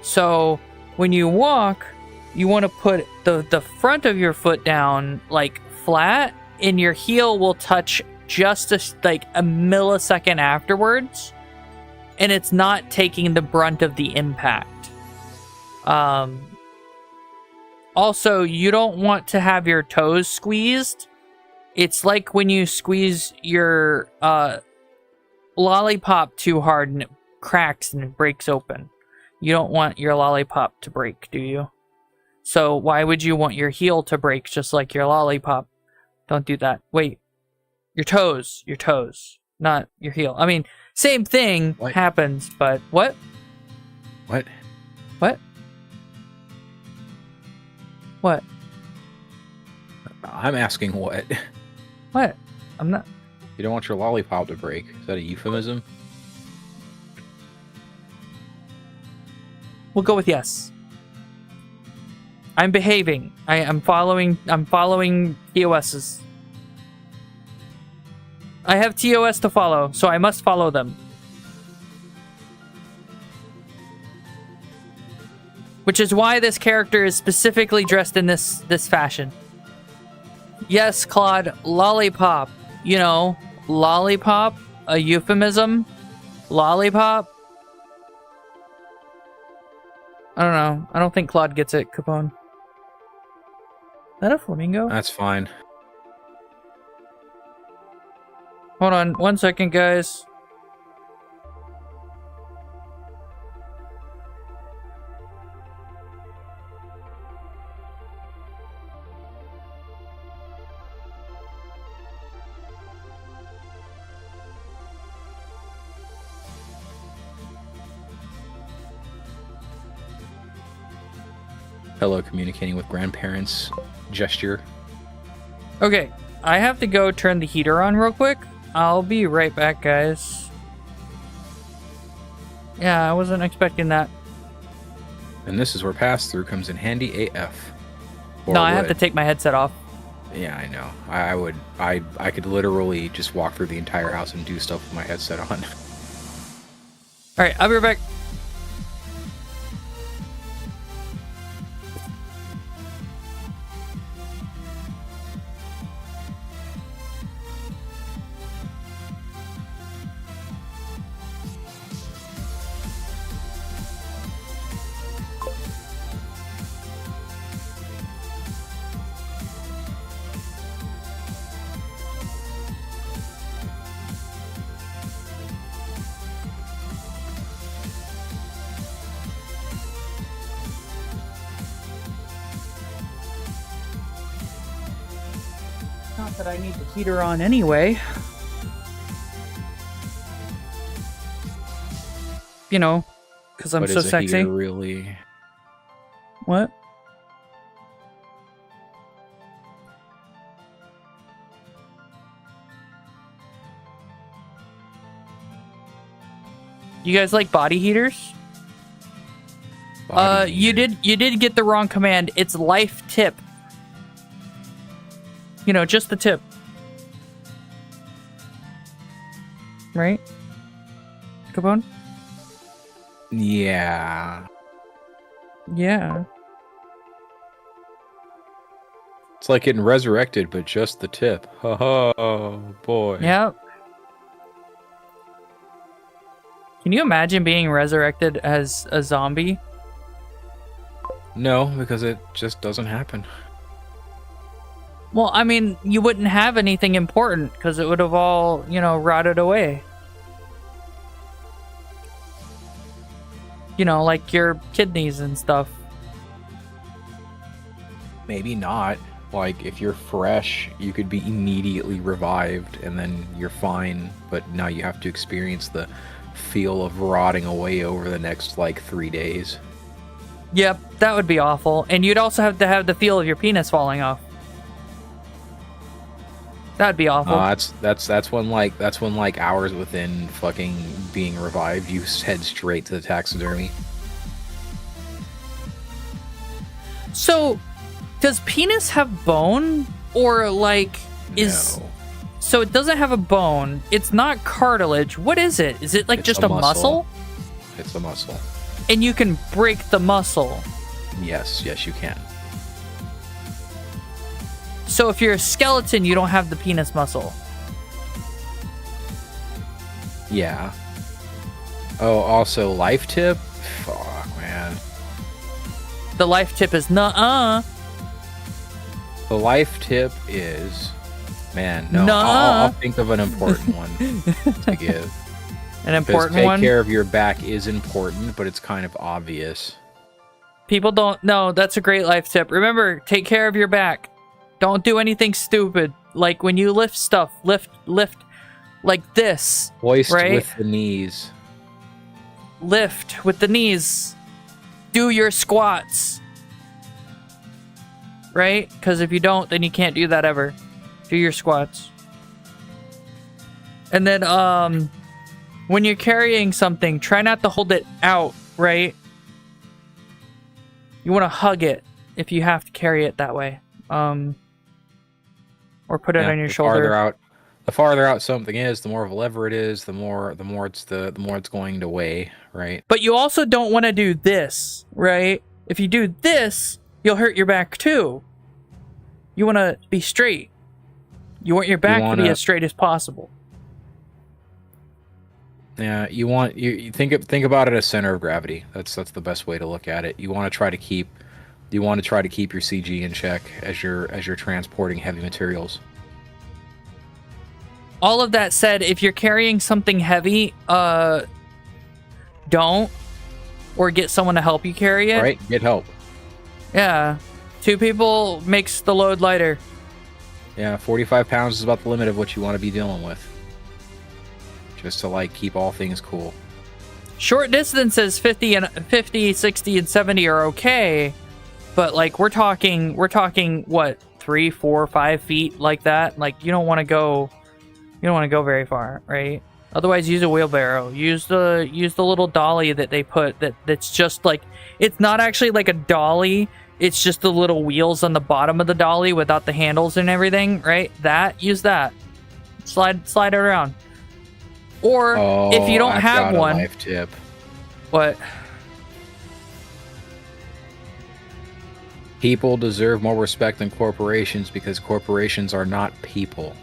So when you walk, you want to put the front of your foot down like flat, and your heel will touch just a millisecond afterwards, and it's not taking the brunt of the impact. Also, you don't want to have your toes squeezed. It's like when you squeeze your lollipop too hard and it cracks and it breaks open. You don't want your lollipop to break, do you? So why would you want your heel to break just like your lollipop? Don't do that. Wait. Your toes, not your heel. I mean, same thing happens, but what? What? What? What? I'm asking what? What? I'm not. You don't want your lollipop to break. Is that a euphemism? We'll go with yes. I'm behaving. I'm following TOS's. I have TOS to follow, so I must follow them. Which is why this character is specifically dressed in this fashion. Yes, Claude, lollipop. You know, lollipop, a euphemism. Lollipop. I don't know. I don't think Claude gets it, Capone. Is that a flamingo? That's fine. Hold on 1 second, guys. Hello, communicating with grandparents gesture. Okay, I have to go turn the heater on real quick. I'll be right back, guys. Yeah, I wasn't expecting that. And this is where pass-through comes in handy AF. No, I have to take my headset off. Yeah, I know. I could literally just walk through the entire house and do stuff with my headset on. Alright, I'll be right back. Not that I need the heater on anyway. You know, because I'm so sexy. Heater really? What? You guys like body heaters? You did get the wrong command. It's life tip. You know, just the tip. Right? Capone? Yeah. Yeah. It's like getting resurrected, but just the tip. Oh, boy. Yep. Can you imagine being resurrected as a zombie? No, because it just doesn't happen. Well, I mean, you wouldn't have anything important because it would have all, you know, rotted away. You know, like your kidneys and stuff. Maybe not. Like, if you're fresh, you could be immediately revived and then you're fine, but now you have to experience the feel of rotting away over the next, like, 3 days. Yep, that would be awful. And you'd also have to have the feel of your penis falling off. That'd be awful. That's when like hours within fucking being revived, you head straight to the taxidermy. So, does penis have bone, or like is? No. So it doesn't have a bone. It's not cartilage. What is it? Is it like It's just a muscle? It's a muscle. And you can break the muscle. Yes, you can. So if you're a skeleton, you don't have the penis muscle. Yeah. Oh, also life tip? Fuck, man. The life tip is nuh-uh. The life tip is... Man, no. Nuh-uh. I'll think of an important one to give. An important one? Take care of your back is important, but it's kind of obvious. People don't know. That's a great life tip. Remember, take care of your back. Don't do anything stupid. Like when you lift stuff, lift like this. Hoist right? with the knees. Lift with the knees. Do your squats. Right? Because if you don't, then you can't do that ever. Do your squats. And then, when you're carrying something, try not to hold it out, right? You want to hug it if you have to carry it that way. Or put it on your shoulder. The farther out something is, the more of a lever it is, the more it's going to weigh, right? But you also don't want to do this, right? If you do this, you'll hurt your back too. You want to be straight. You want your back to be as straight as possible. Yeah, you think about it as center of gravity. That's the best way to look at it. You want to try to keep your CG in check as you're transporting heavy materials. All of that said, if you're carrying something heavy, don't, or get someone to help you carry it. Right, get help. Yeah, 2 people makes the load lighter. Yeah, 45 pounds is about the limit of what you want to be dealing with. Just to like keep all things cool. Short distances 50, 60, and 70 are okay, but like we're talking what 3, 4, 5 feet like that. Like you don't want to go very far, right? Otherwise, use a wheelbarrow. Use the little dolly that they put that's just like, it's not actually like a dolly. It's just the little wheels on the bottom of the dolly without the handles and everything, right? Use that. Slide it around. Or if you don't have one, life tip. What? People deserve more respect than corporations because corporations are not people.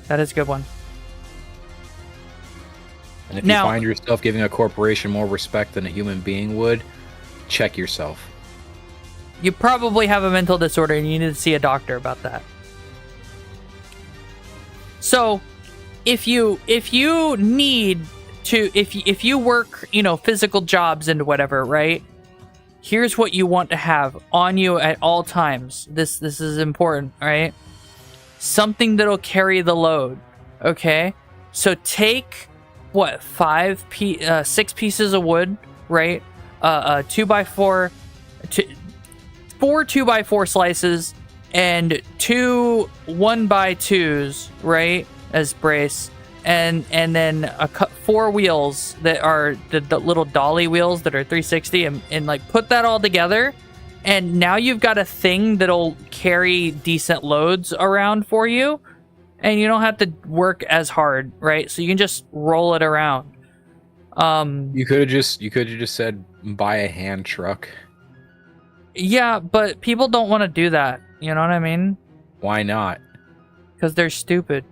That is a good one. And if you find yourself giving a corporation more respect than a human being would, check yourself. You probably have a mental disorder and you need to see a doctor about that. So, if you need to, if you work, physical jobs and whatever, right? Here's what you want to have on you at all times. This is important, right? Something that'll carry the load. Okay? So take 6 pieces of wood, right? 2x4, 4 2x4 slices, and 2 1x2s, right, as brace, and then 4 wheels that are the little dolly wheels that are 360, and like put that all together, and now you've got a thing that'll carry decent loads around for you, and you don't have to work as hard, right? So you can just roll it around. You could have just said buy a hand truck. Yeah, but people don't want to do that. You know what I mean? Why not? Because they're stupid.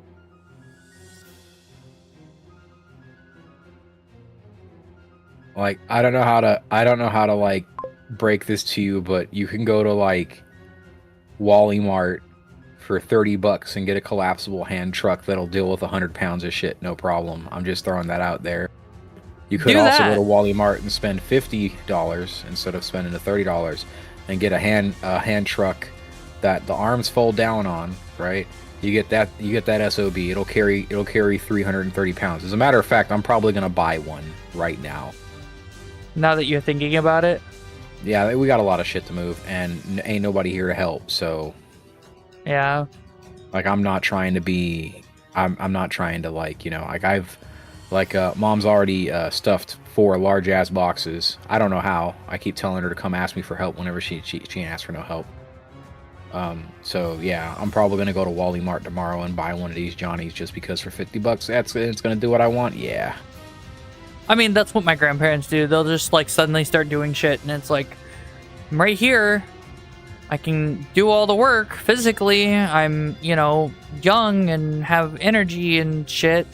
Like, I don't know how to like break this to you, but you can go to like Wally Mart for $30 and get a collapsible hand truck that'll deal with 100 pounds of shit, no problem. I'm just throwing that out there. You could also go to Wally Mart and spend $50 instead of spending the $30 and get a hand truck that the arms fold down on, right? You get that SOB. It'll carry 330 pounds. As a matter of fact, I'm probably gonna buy one right now. Now that you're thinking about it? Yeah, we got a lot of shit to move, and ain't nobody here to help, so... Yeah. Like, I'm not trying to be, I'm not trying to, like, you know, like, Mom's already stuffed 4 large ass boxes. I don't know how. I keep telling her to come ask me for help whenever she ain't asked for no help. So yeah, I'm probably gonna go to Wally Mart tomorrow and buy one of these Johnnies just because for $50, it's gonna do what I want. Yeah. I mean, that's what my grandparents do. They'll just like suddenly start doing shit, and it's like, I'm right here. I can do all the work physically. I'm, you know, young and have energy and shit.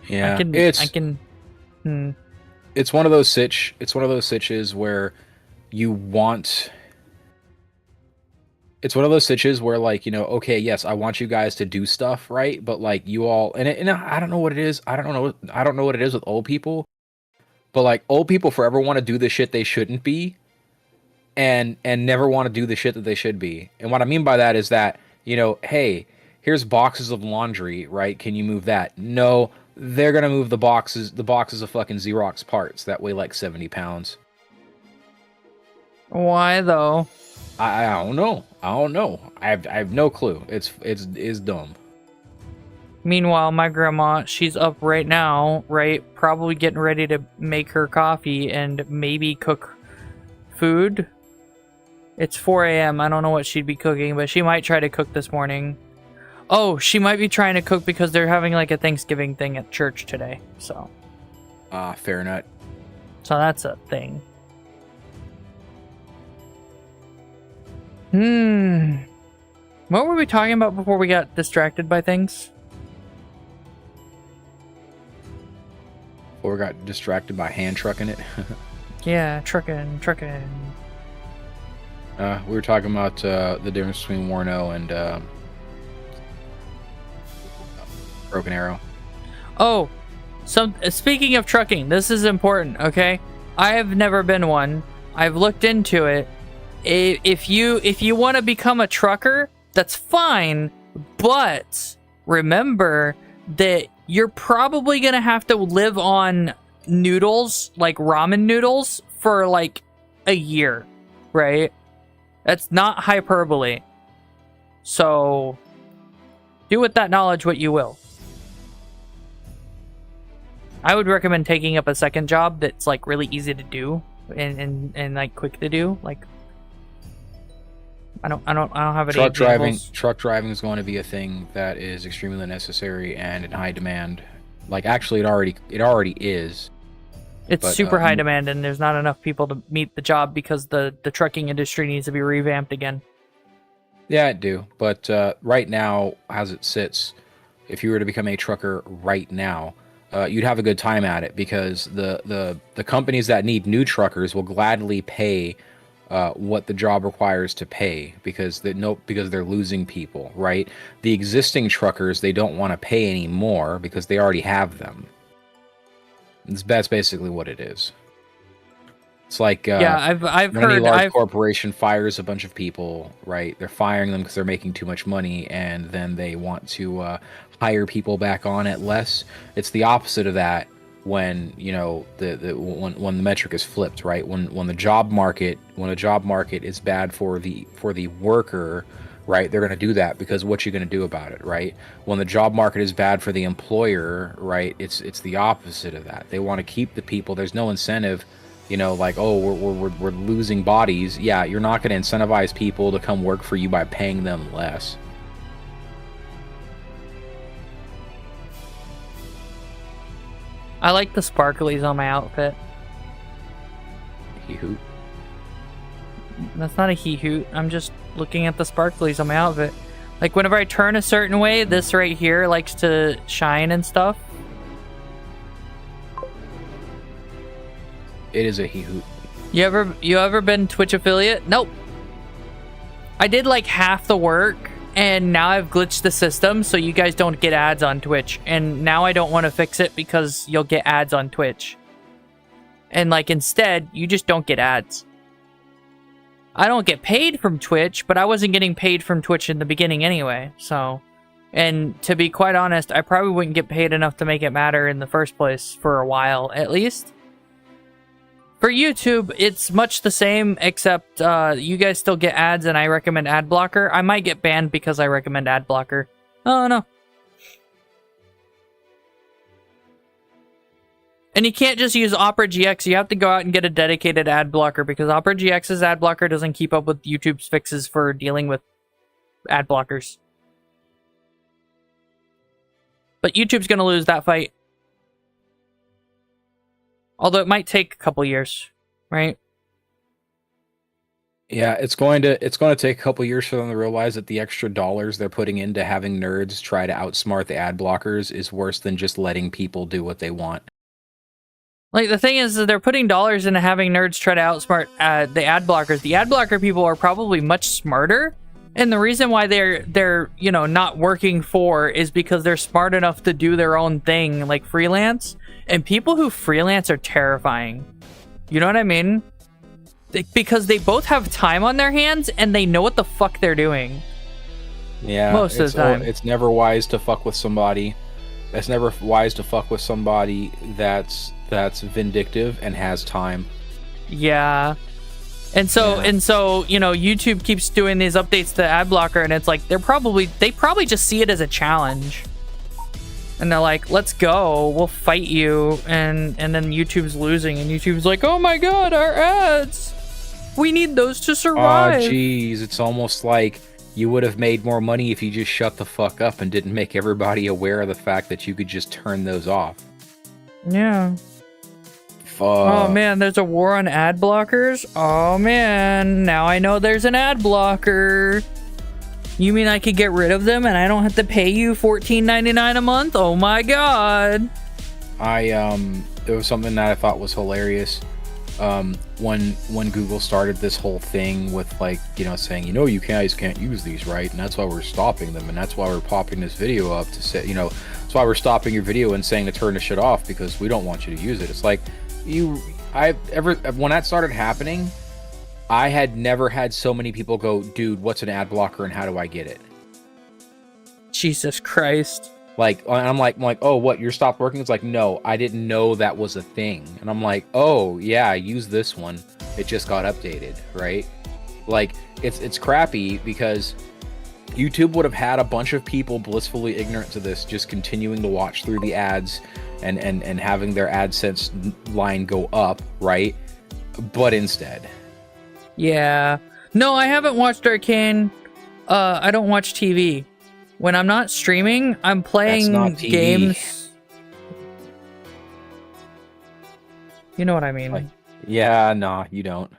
Yeah, It's one of those sitches where you want. It's one of those sitches where, like, you know, okay, yes, I want you guys to do stuff, right? But like, you all, and I don't know what it is. I don't know what it is with old people. But like, old people forever want to do the shit they shouldn't be, and never want to do the shit that they should be. And what I mean by that is that, you know, hey, here's boxes of laundry, right? Can you move that? No, they're gonna move the boxes of fucking Xerox parts that weigh like 70 pounds. Why though? I don't know. I have no clue. It's dumb. Meanwhile, my grandma, she's up right now, right? Probably getting ready to make her coffee and maybe cook food. It's 4 a.m. I don't know what she'd be cooking, but she might try to cook this morning. Oh, she might be trying to cook because they're having like a Thanksgiving thing at church today. So. Fair enough. So that's a thing. What were we talking about before we got distracted by things? Or we got distracted by hand trucking it. Yeah, trucking. We were talking about the difference between Warno and Broken Arrow. Oh, so speaking of trucking, this is important, okay? I have never been one. I've looked into it. If you want to become a trucker, that's fine, but remember that you're probably gonna have to live on noodles, like ramen noodles, for like a year, right? That's not hyperbole. So do with that knowledge what you will. I would recommend taking up a second job that's like really easy to do and like quick to do. Like I don't have any examples. Truck driving is going to be a thing that is extremely necessary and in high demand. Like, actually, it already is. It's super high demand, and there's not enough people to meet the job because the trucking industry needs to be revamped again. Yeah, it do. But right now, as it sits, if you were to become a trucker right now, you'd have a good time at it because the companies that need new truckers will gladly pay what the job requires to pay because they're losing people, right? The existing truckers, they don't want to pay anymore because they already have them. That's basically what it is. It's like I've when heard any large corporation fires a bunch of people, right? They're firing them because they're making too much money, and then they want to hire people back on at less. It's the opposite of that when, you know, when the metric is flipped, right? When the job market is bad for the worker, right? They're going to do that because what you're going to do about it, right? When the job market is bad for the employer, right? It's the opposite of that. They want to keep the people. There's no incentive, you know, like, oh, we're losing bodies. Yeah, you're not going to incentivize people to come work for you by paying them less. I like the sparklies on my outfit. He hoot. That's not a he hoot. I'm just looking at the sparklies on my outfit. Like, whenever I turn a certain way, this right here likes to shine and stuff. It is a he hoot. You ever been Twitch affiliate? Nope. I did like half the work, and now I've glitched the system so you guys don't get ads on Twitch. And now I don't want to fix it because you'll get ads on Twitch. And like, instead, you just don't get ads. I don't get paid from Twitch, but I wasn't getting paid from Twitch in the beginning anyway, so... And to be quite honest, I probably wouldn't get paid enough to make it matter in the first place for a while, at least. For YouTube, it's much the same, except you guys still get ads, and I recommend ad blocker. I might get banned because I recommend ad blocker. Oh, no. And you can't just use Opera GX. You have to go out and get a dedicated ad blocker, because Opera GX's ad blocker doesn't keep up with YouTube's fixes for dealing with ad blockers. But YouTube's going to lose that fight. Although it might take a couple years, right? Yeah, it's going to take a couple years for them to realize that the extra dollars they're putting into having nerds try to outsmart the ad blockers is worse than just letting people do what they want. Like, the thing is that they're putting dollars into having nerds try to outsmart the ad blockers. The ad blocker people are probably much smarter, and the reason why they're you know, not working for is because they're smart enough to do their own thing, like freelance. And people who freelance are terrifying. You know what I mean? Because they both have time on their hands and they know what the fuck they're doing. Yeah, most of the time. It's never wise to fuck with somebody. It's never wise to fuck with somebody that's vindictive and has time. Yeah. And so, you know, YouTube keeps doing these updates to ad blocker, and it's like they probably just see it as a challenge. And they're like, let's go, we'll fight you, and then YouTube's losing, and YouTube's like, oh my god, our ads! We need those to survive! Oh, jeez, it's almost like you would have made more money if you just shut the fuck up and didn't make everybody aware of the fact that you could just turn those off. Yeah. Fuck. Oh man, there's a war on ad blockers? Oh man, now I know there's an ad blocker! You mean I could get rid of them and I don't have to pay you $14.99 a month? Oh my god. It was something that I thought was hilarious. When Google started this whole thing with, like, you know, saying, you know, you guys can't use these, right? And that's why we're stopping them, and that's why we're popping this video up to say, you know, that's why we're stopping your video and saying to turn the shit off, because we don't want you to use it. It's like, when that started happening, I had never had so many people go, dude, what's an ad blocker and how do I get it? Jesus Christ. Like, and I'm like, oh, what, your stopped working? It's like, no, I didn't know that was a thing. And I'm like, oh, yeah, use this one. It just got updated, right? Like, it's crappy because YouTube would have had a bunch of people blissfully ignorant to this, just continuing to watch through the ads and having their AdSense line go up, right? But instead... Yeah. No, I haven't watched Arcane. I don't watch TV. When I'm not streaming, I'm playing games. You know what I mean? Like, yeah, nah, you don't.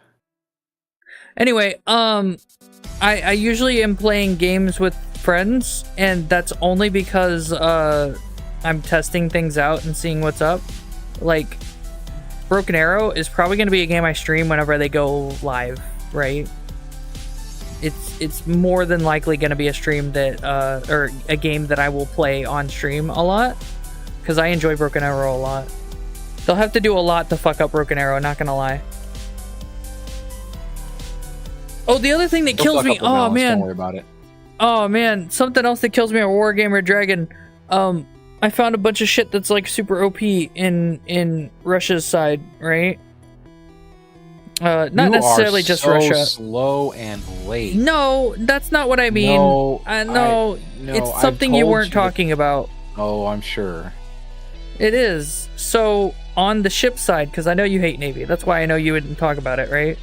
Anyway, I usually am playing games with friends, and that's only because I'm testing things out and seeing what's up. Like, Broken Arrow is probably going to be a game I stream whenever they go live, right? It's more than likely going to be a stream that, or a game that I will play on stream a lot, because I enjoy Broken Arrow a lot. They'll have to do a lot to fuck up Broken Arrow, not gonna lie. Oh, the other thing that kills me, oh man. Don't worry about it. Oh man, something else that kills me at Wargamer Dragon. I found a bunch of shit that's like super OP in Russia's side, right? Not necessarily just Russia. Slow and late. No, that's not what I mean. No, no, it's something you weren't talking about. Oh, I'm sure. It is. So on the ship side, because I know you hate Navy. That's why I know you wouldn't talk about it, right?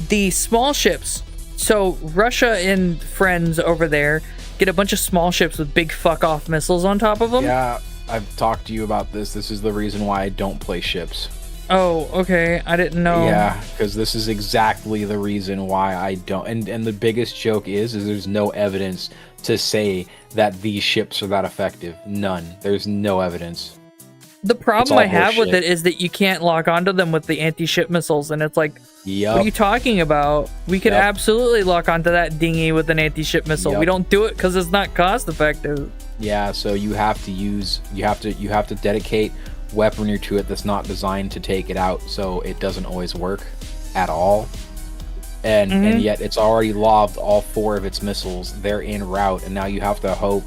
The small ships. So Russia and friends over there get a bunch of small ships with big fuck off missiles on top of them. Yeah, I've talked to you about this. This is the reason why I don't play ships. Oh, okay. I didn't know. Yeah, because this is exactly the reason why I don't. And the biggest joke is there's no evidence to say that these ships are that effective. None. There's no evidence. The problem I have with it is that you can't lock onto them with the anti-ship missiles, and it's like, what are you talking about? We could absolutely lock onto that dinghy with an anti-ship missile. We don't do it because it's not cost effective. Yeah, so you have to dedicate weaponry to it that's not designed to take it out, so it doesn't always work at all. And yet it's already lobbed all 4 of its missiles. They're en route, and now you have to hope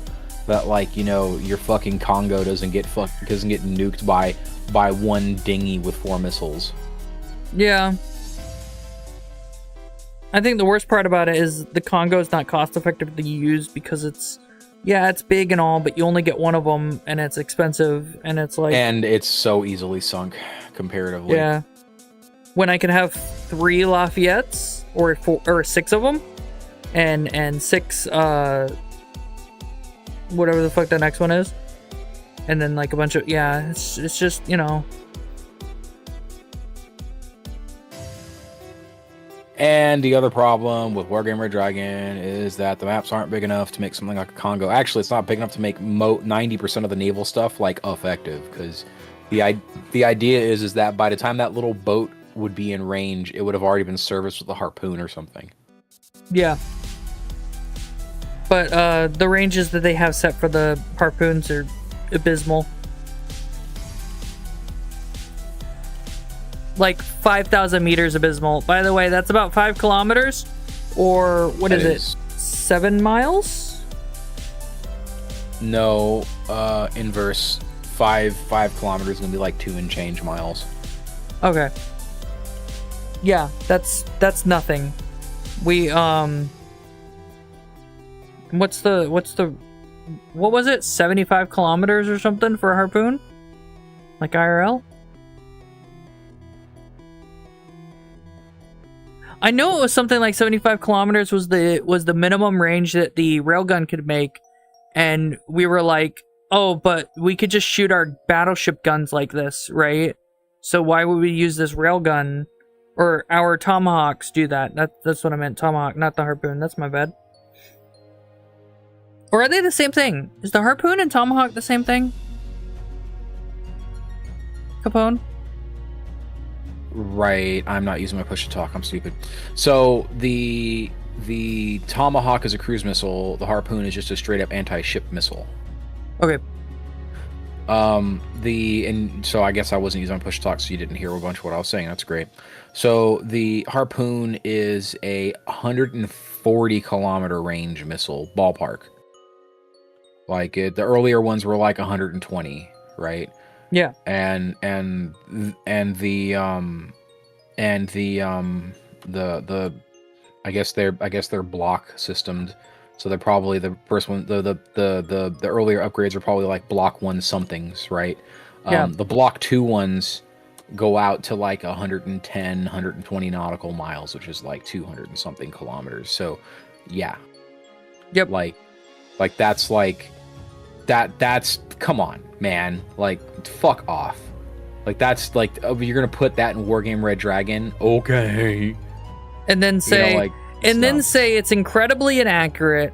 that like, you know, your fucking Congo doesn't get nuked by one dinghy with 4 missiles. Yeah. I think the worst part about it is the Congo is not cost effective to use because it's big and all, but you only get one of them and it's expensive and it's like... And it's so easily sunk comparatively. Yeah. When I could have 3 Lafayettes or 6 of them and 6 whatever the fuck the next one is, and then like a bunch of it's just, you know. And the other problem with Wargaming Dragon is that the maps aren't big enough to make something like a Congo. Actually, it's not big enough to make 90% of the naval stuff like effective, because the idea is that by the time that little boat would be in range, it would have already been serviced with a harpoon or something. Yeah. But the ranges that they have set for the harpoons are abysmal. Like 5,000 meters abysmal. By the way, that's about 5 kilometers? Or what is it? 7 miles? No, inverse. 5 kilometers is going to be like 2 and change miles. Okay. Yeah, that's nothing. We, what was it? 75 kilometers or something for a harpoon? Like IRL? I know it was something like 75 kilometers was the minimum range that the railgun could make, and we were like, oh, but we could just shoot our battleship guns like this, right? So why would we use this railgun, or our tomahawks do that? That's what I meant, tomahawk, not the harpoon. That's my bad. Or are they the same thing? Is the harpoon and tomahawk the same thing? Capone? Right, I'm not using my push to talk. I'm stupid. So the tomahawk is a cruise missile. The harpoon is just a straight up anti-ship missile. Okay. So I guess I wasn't using my push to talk, so you didn't hear a bunch of what I was saying. That's great. So the harpoon is a 140 kilometer range missile, ballpark. Like the earlier ones were like 120, right? Yeah. And the I guess they're block systemed, so they're probably the first one. The earlier upgrades are probably like block 1 somethings, right? Yeah. The block 2 ones go out to like 110, 120 nautical miles, which is like 200 and something kilometers. So, yeah. Yep. Like that's like that's come on, man. Like, fuck off. Like, that's like, you're gonna put that in Wargame Red Dragon, okay? And then say, you know, like, then say it's incredibly inaccurate,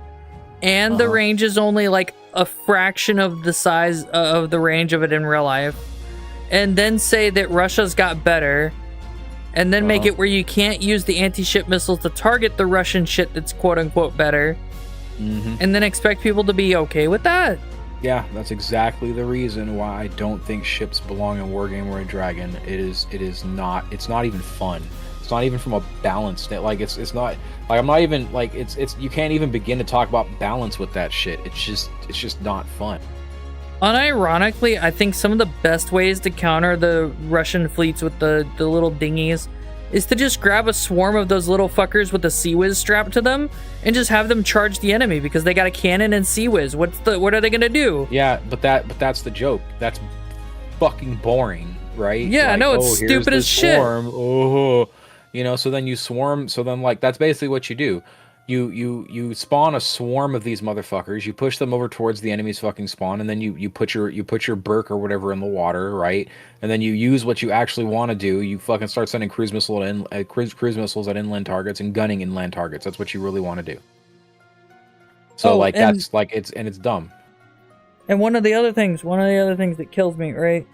and the range is only like a fraction of the size of the range of it in real life, and then say that Russia's got better, and then make it where you can't use the anti-ship missiles to target the Russian shit that's quote-unquote better, and then expect people to be okay with that. Yeah, that's exactly the reason why I don't think ships belong in Wargame Red Dragon. It's not even fun. It's not even from a balance. Like, it's not, like, I'm not even, like, it's you can't even begin to talk about balance with that shit. It's just not fun. Unironically, I think some of the best ways to counter the Russian fleets with the little dinghies is to just grab a swarm of those little fuckers with a Sea Whiz strapped to them and just have them charge the enemy because they got a cannon and Sea Whiz. What are they gonna do? Yeah, but that's the joke. That's fucking boring, right? Yeah, like, no, it's stupid as shit. Oh, you know, so then you swarm. So then, like, that's basically what you do. You spawn a swarm of these motherfuckers. You push them over towards the enemy's fucking spawn, and then you put your Burke or whatever in the water, right? And then you use what you actually want to do. You fucking start sending cruise missiles at inland targets and gunning inland targets. That's what you really want to do. So it's dumb. And one of the other things that kills me, right?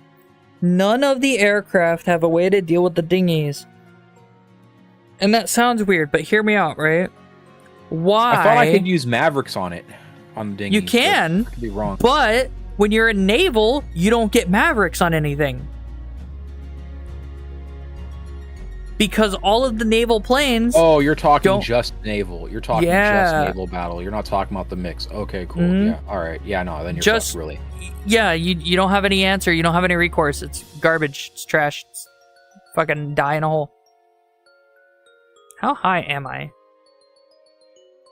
None of the aircraft have a way to deal with the dinghies. And that sounds weird, but hear me out, right? Why? I thought I could use Mavericks on it, on the dinghy. You can, I could be wrong. But when you're in naval, you don't get Mavericks on anything. because all of the naval planes. Oh, you're talking just naval. You're talking just Yeah. naval battle. You're not talking about the mix. Okay, cool. Yeah. All right. Yeah. No. Then you're Just fucked, really. Yeah. You don't have any answer. You don't have any recourse. It's garbage. It's trash. It's fucking die in a hole. How high am I?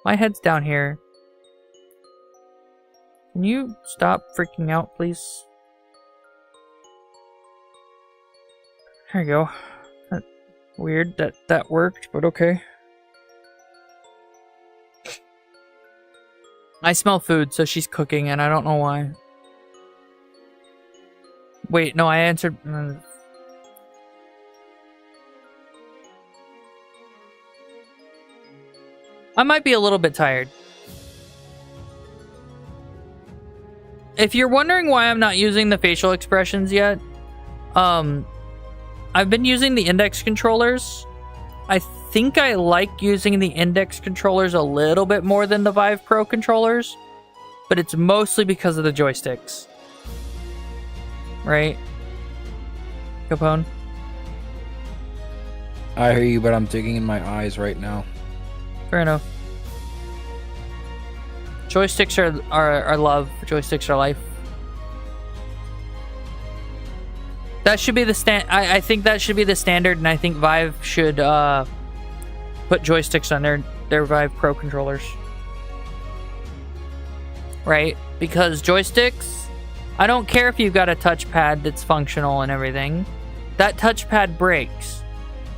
My head's down here. Can you stop freaking out, please? There you go. Weird that worked, but okay. I smell food, so she's cooking, and I don't know why. Wait, no, I answered. I might be a little bit tired. If you're wondering why I'm not using the facial expressions yet, I've been using the index controllers. I think I like using the index controllers a little bit more than the Vive Pro controllers, but it's mostly because of the joysticks. Right? Capone? I hear you, but I'm digging in my eyes right now. Fair enough. Joysticks are love. Joysticks are life. That should be the I think that should be the standard, and I think Vive should put joysticks on their Vive Pro controllers. Right? Because joysticks, I don't care if you've got a touchpad that's functional and everything. That touchpad breaks.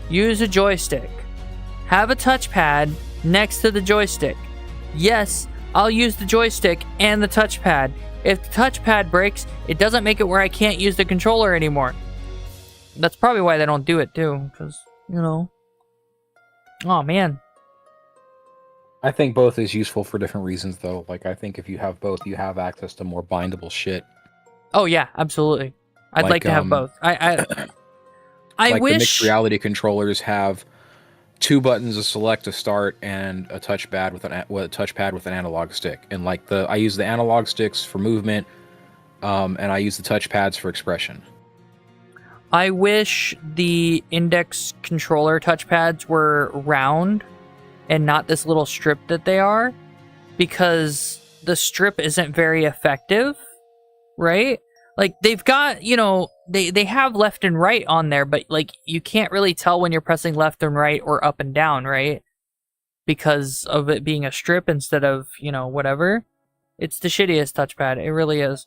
Use a joystick. Have a touchpad next to the joystick. Yes, I'll use the joystick and the touchpad. If the touchpad breaks, it doesn't make it where I can't use the controller anymore. That's probably why they don't do it too, because, you know. Oh, man. I think both is useful for different reasons, though. Like, I think if you have both, you have access to more bindable shit. Oh, yeah, absolutely. I'd like to have both. I like wish... the mixed reality controllers have 2 buttons to select to start and a touchpad with an analog stick. And like I use the analog sticks for movement, and I use the touchpads for expression. I wish the index controller touchpads were round and not this little strip that they are, because the strip isn't very effective, right? Like, they've got, you know, they have left and right on there, but, like, you can't really tell when you're pressing left and right or up and down, right? Because of it being a strip instead of, you know, whatever. It's the shittiest touchpad. It really is.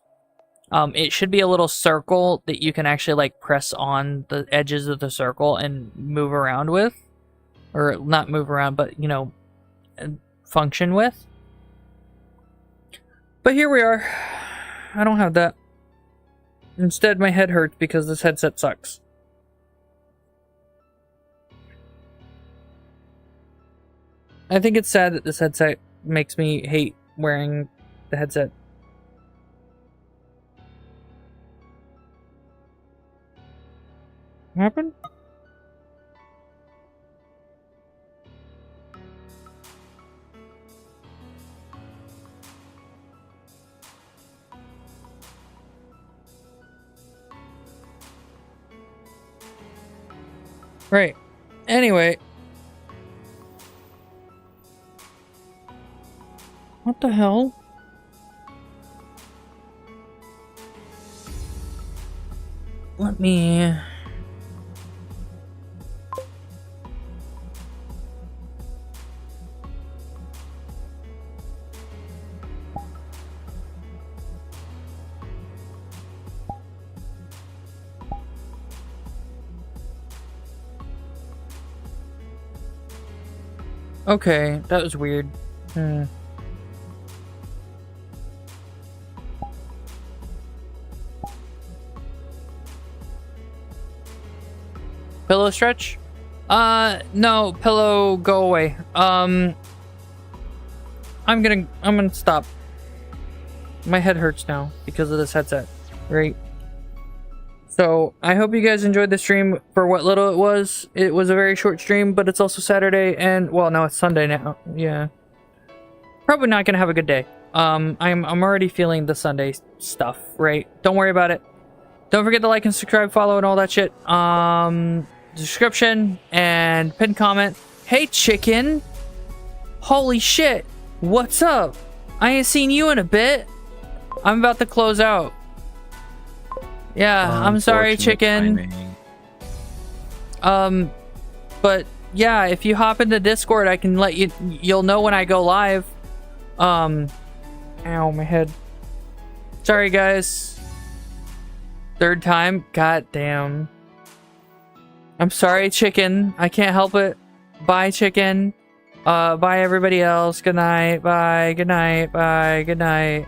It should be a little circle that you can actually, like, press on the edges of the circle and move around with. Or not move around, but, you know, function with. But here we are. I don't have that. Instead, my head hurts because this headset sucks. I think it's sad that this headset makes me hate wearing the headset. What happened? Right. Anyway. What the hell? Let me... Okay, that was weird. Pillow stretch? No, pillow, go away. I'm gonna stop. My head hurts now because of this headset, right? So, I hope you guys enjoyed the stream for what little it was. It was a very short stream, but it's also Saturday, and, well, now it's Sunday now. Yeah. Probably not gonna have a good day. I'm already feeling the Sunday stuff, right? Don't worry about it. Don't forget to like and subscribe, follow, and all that shit. description and pinned comment. Hey, chicken. Holy shit. What's up? I ain't seen you in a bit. I'm about to close out. Yeah, I'm sorry, chicken. Timing. But yeah, if you hop into Discord, I can let you'll know when I go live. Ow, my head. Sorry, guys. Third time. God damn. I'm sorry, chicken. I can't help it. Bye, chicken. Bye, everybody else. Good night. Bye. Good night. Bye. Good night.